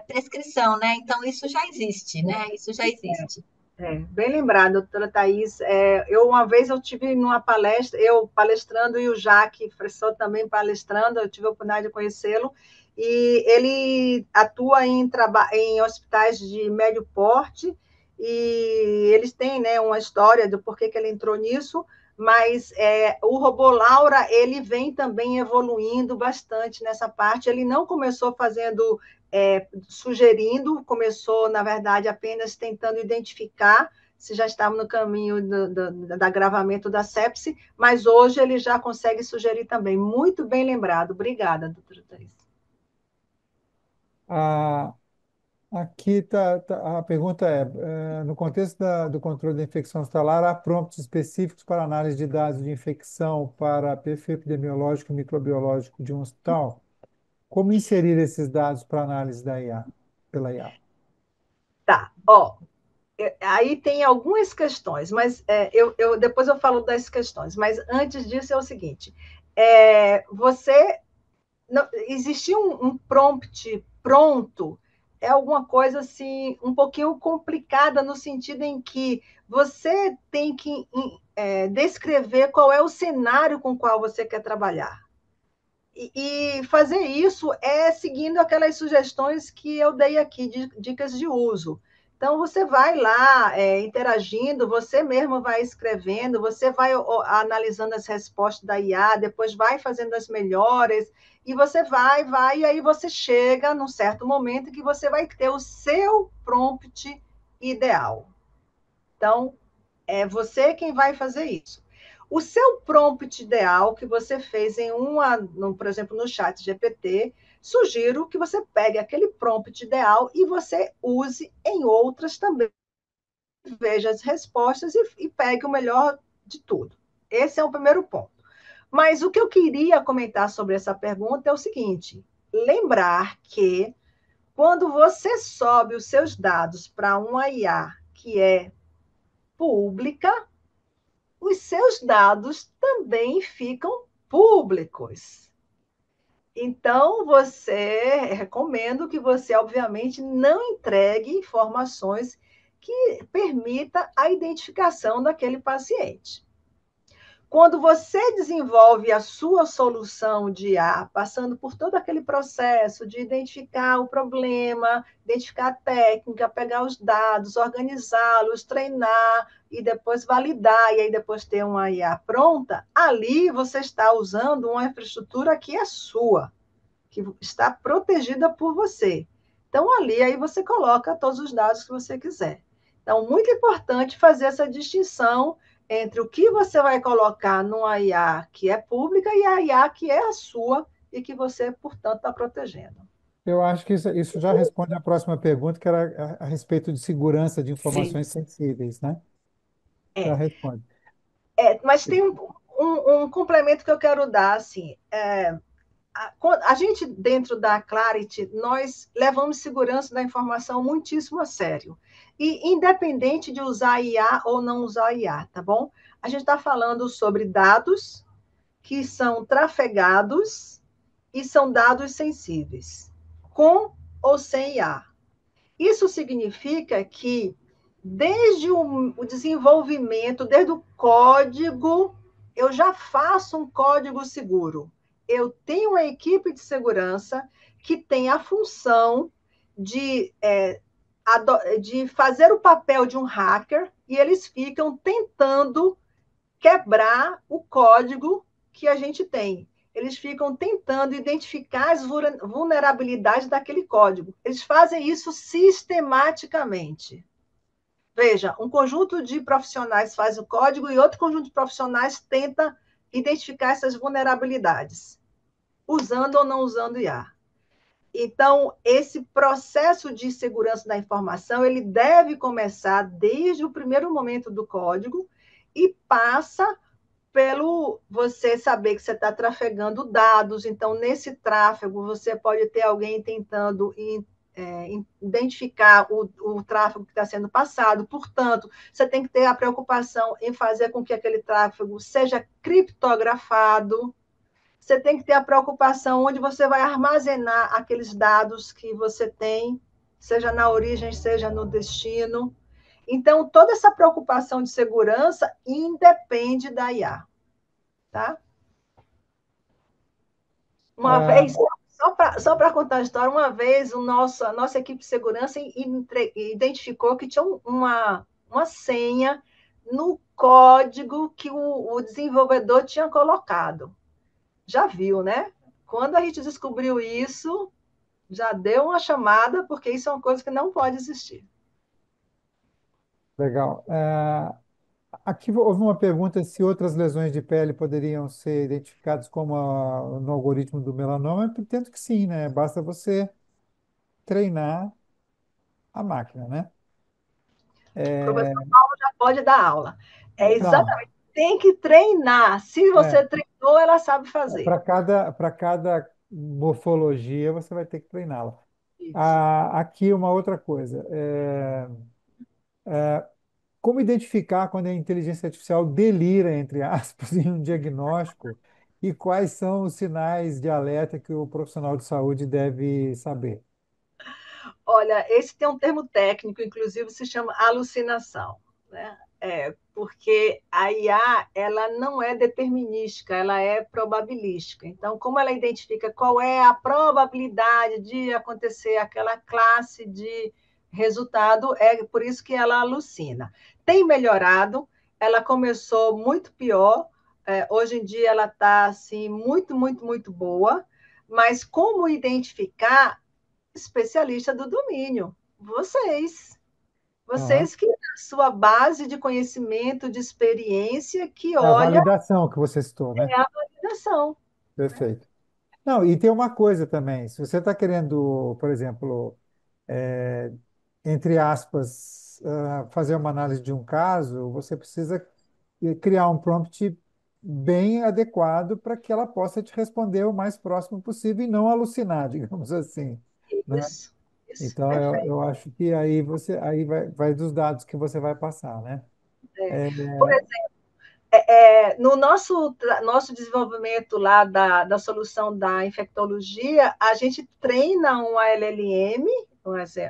prescrição, né? Então, isso já existe, né? Isso já existe. Bem lembrado, doutora Thais. Uma vez eu tive numa palestra, eu palestrando e o Jaque, professor também palestrando, eu tive a oportunidade de conhecê-lo, e ele atua em hospitais de médio porte, e eles têm, né, uma história do porquê que ele entrou nisso, mas o robô Laura, ele vem também evoluindo bastante nessa parte. Ele não começou fazendo sugerindo, começou, na verdade, apenas tentando identificar se já estava no caminho do agravamento da sepse, mas hoje ele já consegue sugerir também. Muito bem lembrado. Obrigada, doutora Thais. A, Aqui a pergunta no contexto do controle da infecção hospitalar, há prompts específicos para análise de dados de infecção para perfil epidemiológico e microbiológico de um hospital? Como inserir esses dados para análise da IA, pela IA? Tá, aí tem algumas questões, mas depois eu falo das questões, mas antes disso é o seguinte, existir um prompt pronto é alguma coisa assim um pouquinho complicada no sentido em que você tem que descrever qual é o cenário com o qual você quer trabalhar. E fazer isso seguindo aquelas sugestões que eu dei aqui, de dicas de uso. Então, você vai lá interagindo, você mesmo vai escrevendo, você vai analisando as respostas da IA, depois vai fazendo as melhores, e você vai, e aí você chega num certo momento que você vai ter o seu prompt ideal. Então, é você quem vai fazer isso. O seu prompt ideal que você fez por exemplo, no chat GPT, sugiro que você pegue aquele prompt ideal e você use em outras também. Veja as respostas e pegue o melhor de tudo. Esse é o primeiro ponto. Mas o que eu queria comentar sobre essa pergunta é o seguinte: lembrar que quando você sobe os seus dados para uma IA que é pública, os seus dados também ficam públicos. Então, recomendo que você, obviamente, não entregue informações que permita a identificação daquele paciente. Quando você desenvolve a sua solução de IA, passando por todo aquele processo de identificar o problema, identificar a técnica, pegar os dados, organizá-los, treinar e depois validar, e aí depois ter uma IA pronta, ali você está usando uma infraestrutura que é sua, que está protegida por você. Então, ali aí você coloca todos os dados que você quiser. Então, muito importante fazer essa distinção entre o que você vai colocar numa IA que é pública e a IA que é a sua e que você, portanto, está protegendo. Eu acho que isso já responde à próxima pergunta, que era a respeito de segurança de Sim. informações sensíveis, né? Já É, responde. mas tem um complemento que eu quero dar, assim, a gente, dentro da Clarity, nós levamos segurança da informação muitíssimo a sério. E independente de usar IA ou não usar IA, tá bom? A gente está falando sobre dados que são trafegados e são dados sensíveis, com ou sem IA. Isso significa que, desde o desenvolvimento, desde o código, eu já faço um código seguro. Eu tenho uma equipe de segurança que tem a função de, de fazer o papel de um hacker, e eles ficam tentando quebrar o código que a gente tem. Eles ficam tentando identificar as vulnerabilidades daquele código. Eles fazem isso sistematicamente. Veja, um conjunto de profissionais faz o código e outro conjunto de profissionais tenta identificar essas vulnerabilidades, usando ou não usando IA. Então, esse processo de segurança da informação, ele deve começar desde o primeiro momento do código e passa pelo você saber que você está trafegando dados. Então, nesse tráfego, você pode ter alguém tentando identificar o tráfego que está sendo passado. Portanto, você tem que ter a preocupação em fazer com que aquele tráfego seja criptografado. Você tem que ter a preocupação onde você vai armazenar aqueles dados que você tem, seja na origem, seja no destino. Então, toda essa preocupação de segurança independe da IA, tá? Uma Ah, vez, só para contar a história, uma vez a nossa equipe de segurança identificou que tinha uma senha no código que o desenvolvedor tinha colocado. Já viu, né? Quando a gente descobriu isso, já deu uma chamada, porque isso é uma coisa que não pode existir. legal. Aqui houve uma pergunta se outras lesões de pele poderiam ser identificadas como no algoritmo do melanoma. Eu entendo que sim, né? Basta você treinar a máquina, né? O professor É, Paulo já pode dar aula. É então, exatamente. Tem que treinar. Se é, você treinou, ela sabe fazer. para cada morfologia você vai ter que treiná-la. Isso. Aqui uma outra coisa. Como identificar quando a inteligência artificial delira, entre aspas, em um diagnóstico e quais são os sinais de alerta que o profissional de saúde deve saber? Olha, esse tem um termo técnico, inclusive se chama alucinação, né? Porque a IA ela não é determinística, ela é probabilística. Então, como ela identifica qual é a probabilidade de acontecer aquela classe de resultado, é por isso que ela alucina. Tem melhorado, ela começou muito pior, hoje em dia ela está assim, muito, muito, muito boa, mas como identificar especialista do domínio. Vocês. Aham. Vocês que a sua base de conhecimento, de experiência, que É a olha validação que você citou, né? a validação. Perfeito. Não, e tem uma coisa também. Se você está querendo, por exemplo, entre aspas, fazer uma análise de um caso, você precisa criar um prompt bem adequado para que ela possa te responder o mais próximo possível e não alucinar, digamos assim, né? Isso, Então, eu perfeito. acho que aí vai dos dados que você vai passar, né? É. É, Por exemplo, No nosso desenvolvimento lá da solução da infectologia, a gente treina uma LLM,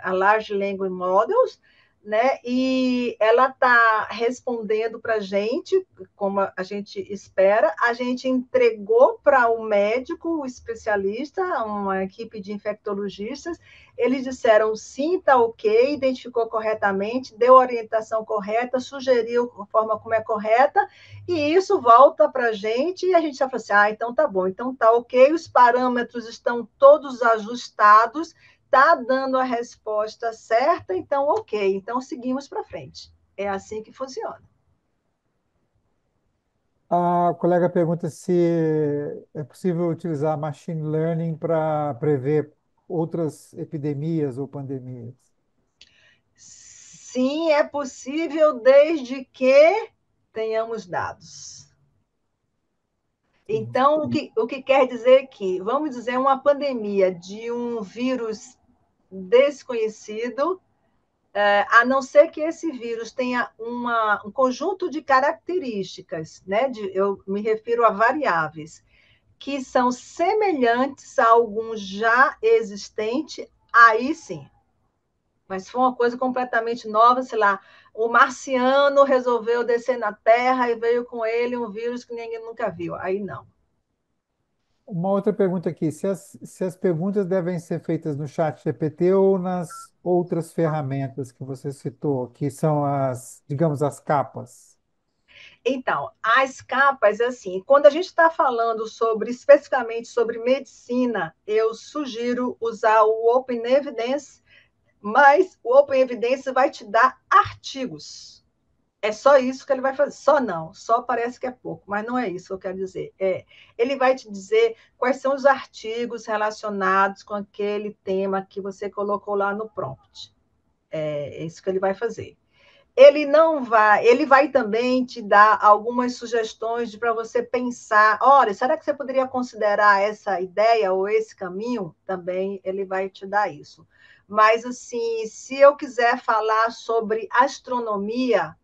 a Large Language Models, né? E ela está respondendo para a gente, como a gente espera. A gente entregou para o médico, o especialista, uma equipe de infectologistas. Eles disseram sim, está ok, identificou corretamente, deu a orientação correta, sugeriu a forma como é correta, e isso volta para a gente e a gente já fala assim, então tá bom, então tá ok, os parâmetros estão todos ajustados, está dando a resposta certa, então ok, então seguimos para frente. É assim que funciona. A colega pergunta se é possível utilizar machine learning para prever outras epidemias ou pandemias. Sim, é possível desde que tenhamos dados. Então, o que quer dizer que, vamos dizer, uma pandemia de um vírus desconhecido, a não ser que esse vírus tenha um conjunto de características, né? Eu me refiro a variáveis, que são semelhantes a algum já existente, aí sim. Mas se for uma coisa completamente nova, sei lá, o marciano resolveu descer na Terra e veio com ele um vírus que ninguém nunca viu, aí não. Uma outra pergunta aqui, se as perguntas devem ser feitas no chat GPT ou nas outras ferramentas que você citou, que são digamos, as capas? Então, as capas, assim, quando a gente está falando especificamente sobre medicina, eu sugiro usar o Open Evidence, mas o Open Evidence vai te dar artigos. É só isso que ele vai fazer. Só não, só parece que é pouco, mas não é isso que eu quero dizer. Ele vai te dizer quais são os artigos relacionados com aquele tema que você colocou lá no prompt. É isso que ele vai fazer. Ele vai também te dar algumas sugestões para você pensar, olha, será que você poderia considerar essa ideia ou esse caminho? Também ele vai te dar isso. Mas, assim, se eu quiser falar sobre astronomia,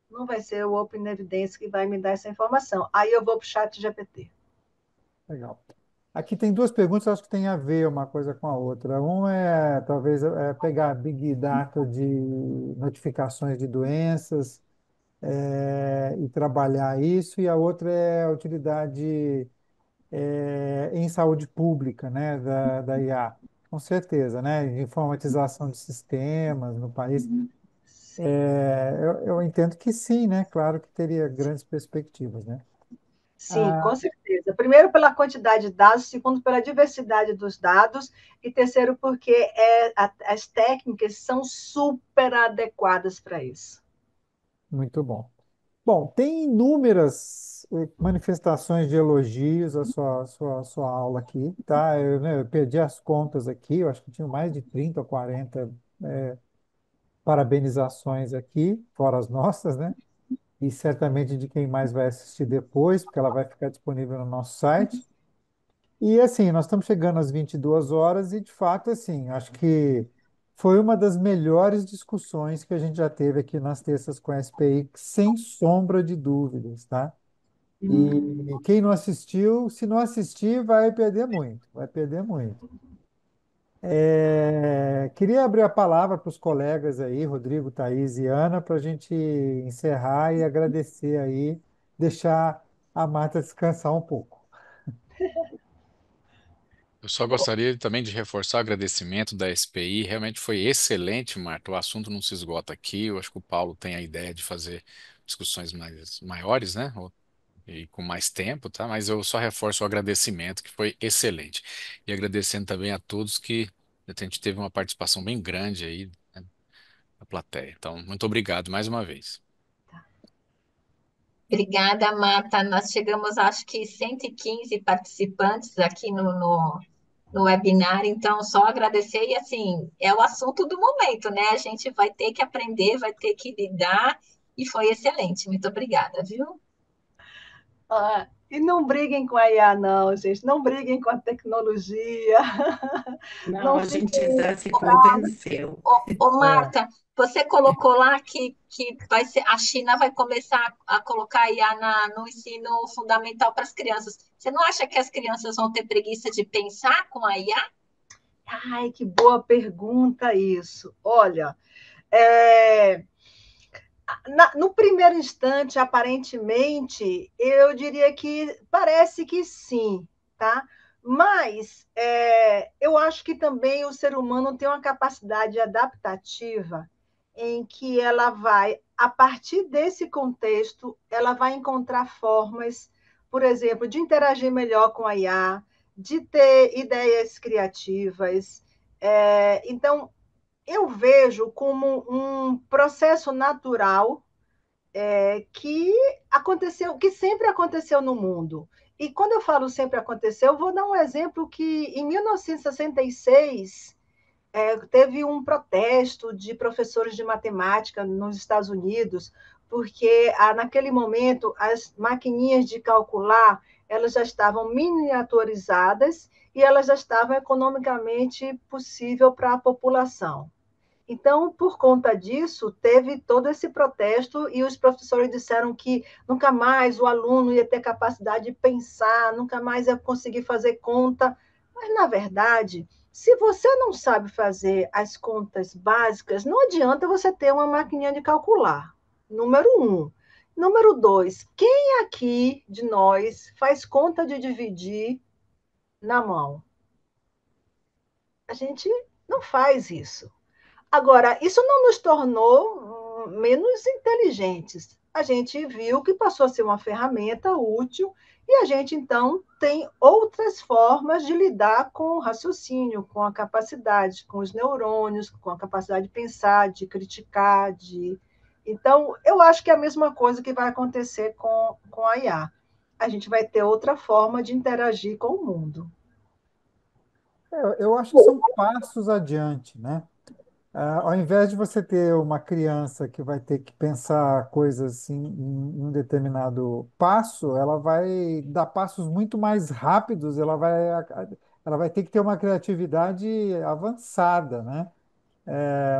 não vai ser o Open Evidence que vai me dar essa informação. Aí eu vou para o chat GPT. Legal. Aqui tem duas perguntas, acho que tem a ver uma coisa com a outra. Uma é, talvez, pegar Big Data de notificações de doenças, e trabalhar isso, e a outra é a utilidade em saúde pública, né, da IA. Com certeza, né? Informatização de sistemas no país. Eu entendo que sim, né? Claro que teria grandes perspectivas, né? Sim, Ah, com certeza. Primeiro, pela quantidade de dados, segundo, pela diversidade dos dados, e terceiro, porque as técnicas são super adequadas para isso. muito bom. Bom, tem inúmeras manifestações de elogios à sua aula aqui, tá? Eu perdi as contas aqui, eu acho que tinha mais de 30 ou 40 parabenizações aqui, fora as nossas, né? E certamente de quem mais vai assistir depois, porque ela vai ficar disponível no nosso site. E assim, nós estamos chegando às 22 horas e, de fato, assim, acho que foi uma das melhores discussões que a gente já teve aqui nas terças com a SPI, sem sombra de dúvidas, tá? E quem não assistiu, se não assistir, vai perder muito, vai perder muito. Queria abrir a palavra para os colegas aí, Rodrigo, Thaís e Ana, para a gente encerrar e agradecer aí, deixar a Marta descansar um pouco. Eu só gostaria também de reforçar o agradecimento da SPI. Realmente foi excelente, Marta. O assunto não se esgota aqui. Eu acho que o Paulo tem a ideia de fazer discussões maiores, né? E com mais tempo, tá? Mas eu só reforço o agradecimento, que foi excelente. E agradecendo também a todos que a gente teve uma participação bem grande aí, né, na plateia. Então, muito obrigado mais uma vez. Obrigada, Marta. Nós chegamos, acho que 115 participantes aqui no webinar, então só agradecer e assim, é o assunto do momento, né? A gente vai ter que aprender, vai ter que lidar e foi excelente. Muito obrigada, viu? E não briguem com a IA, não, gente. Não briguem com a tecnologia. Não, Não a gente fiquem já se convenceu. Ô, É, Marta, Você colocou lá que vai ser, a China vai começar a colocar IA no ensino fundamental para as crianças. Você não acha que as crianças vão ter preguiça de pensar com a IA? Ai, que boa pergunta isso. Olha, é, no primeiro instante, aparentemente, eu diria que parece que sim, tá? Mas eu acho que também o ser humano tem uma capacidade adaptativa em que ela vai, a partir desse contexto, ela vai encontrar formas, por exemplo, de interagir melhor com a IA, de ter ideias criativas. Então, eu vejo como um processo natural que aconteceu, que sempre aconteceu no mundo. E quando eu falo sempre aconteceu, eu vou dar um exemplo que em 1966 teve um protesto de professores de matemática nos Estados Unidos, porque naquele momento as maquininhas de calcular elas já estavam miniaturizadas e elas já estavam economicamente possível para a população. Então, por conta disso, teve todo esse protesto e os professores disseram que nunca mais o aluno ia ter capacidade de pensar, nunca mais ia conseguir fazer conta. Mas, na verdade, se você não sabe fazer as contas básicas, não adianta você ter uma maquininha de calcular. Número um. Número dois, quem aqui de nós faz conta de dividir na mão? A gente não faz isso. Agora, isso não nos tornou menos inteligentes. A gente viu que passou a ser uma ferramenta útil e a gente, então, tem outras formas de lidar com o raciocínio, com a capacidade, com os neurônios, com a capacidade de pensar, de criticar, de. Então, eu acho que é a mesma coisa que vai acontecer com a IA. A gente vai ter outra forma de interagir com o mundo. Eu acho que são passos adiante, né? Ao invés de você ter uma criança que vai ter que pensar coisas assim em um determinado passo, ela vai dar passos muito mais rápidos, ela vai ter que ter uma criatividade avançada, né?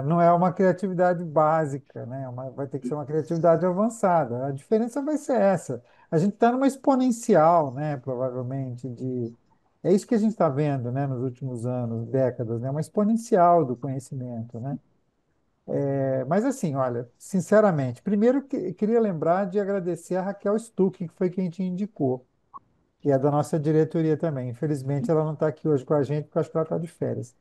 Não é uma criatividade básica, né? Vai ter que ser uma criatividade avançada. A diferença vai ser essa. A gente está numa exponencial, né? Provavelmente é isso que a gente está vendo, né? Nos últimos anos, décadas, né? Uma exponencial do conhecimento, né? Mas assim, olha, sinceramente, primeiro queria lembrar de agradecer a Raquel Stuck, que foi quem te indicou, que é da nossa diretoria também. Infelizmente, ela não está aqui hoje com a gente, porque eu acho que ela está de férias.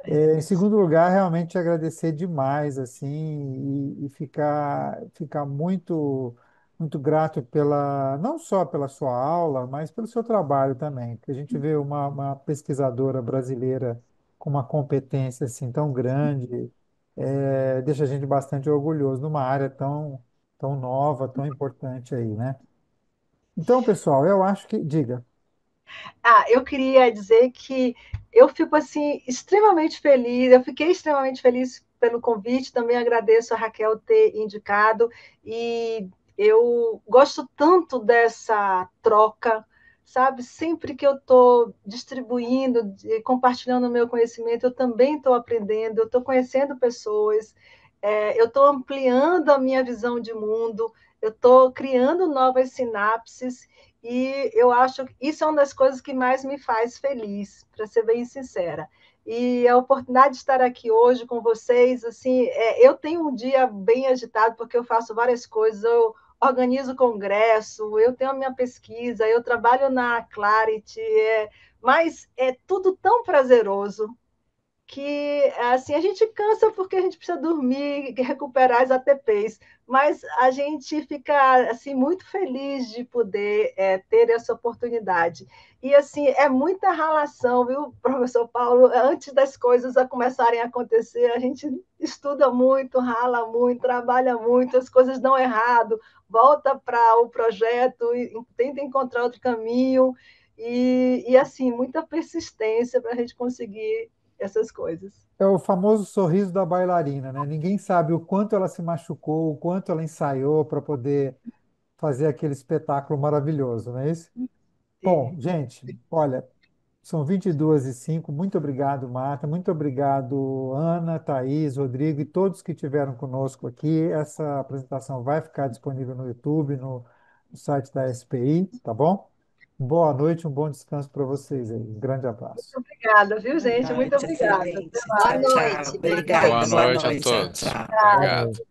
Em segundo lugar, realmente agradecer demais, assim, e ficar muito grato não só pela sua aula, mas pelo seu trabalho também, porque a gente vê uma pesquisadora brasileira com uma competência, assim, tão grande, deixa a gente bastante orgulhoso numa área tão nova, tão importante aí, né? Então, pessoal, eu acho que, diga. Eu queria dizer que eu fico assim extremamente feliz, eu fiquei extremamente feliz pelo convite, também agradeço a Raquel ter indicado e eu gosto tanto dessa troca, sabe? Sempre que eu estou distribuindo, compartilhando o meu conhecimento, eu também estou aprendendo, eu estou conhecendo pessoas, eu estou ampliando a minha visão de mundo, eu estou criando novas sinapses e eu acho que isso é uma das coisas que mais me faz feliz, para ser bem sincera. E a oportunidade de estar aqui hoje com vocês, assim, eu tenho um dia bem agitado porque eu faço várias coisas, eu organizo congresso, eu tenho a minha pesquisa, eu trabalho na Clarity, mas é tudo tão prazeroso que assim a gente cansa porque a gente precisa dormir, recuperar as ATPs, mas a gente fica assim muito feliz de poder ter essa oportunidade. E assim é muita ralação, viu, professor Paulo? Antes das coisas a começarem a acontecer, a gente estuda muito, rala muito, trabalha muito, as coisas dão errado, volta para o projeto e tenta encontrar outro caminho. E assim, muita persistência para a gente conseguir essas coisas. É o famoso sorriso da bailarina, né? Ninguém sabe o quanto ela se machucou, o quanto ela ensaiou para poder fazer aquele espetáculo maravilhoso, não é isso? Bom, Sim. gente, olha, São 22h05. Muito obrigado, Marta. Muito obrigado, Ana, Thaís, Rodrigo e todos que estiveram conosco aqui. Essa apresentação vai ficar disponível no YouTube, no site da SPI, tá bom? Boa noite, um bom descanso para vocês aí. Um grande abraço. Obrigada, viu, Boa gente? Muito noite, obrigada. Até excelente. Boa Tchau, mais. tchau. noite, boa Boa Obrigada, noite. boa noite a noite. Tchau, todos. tchau. Boa Obrigado. noite.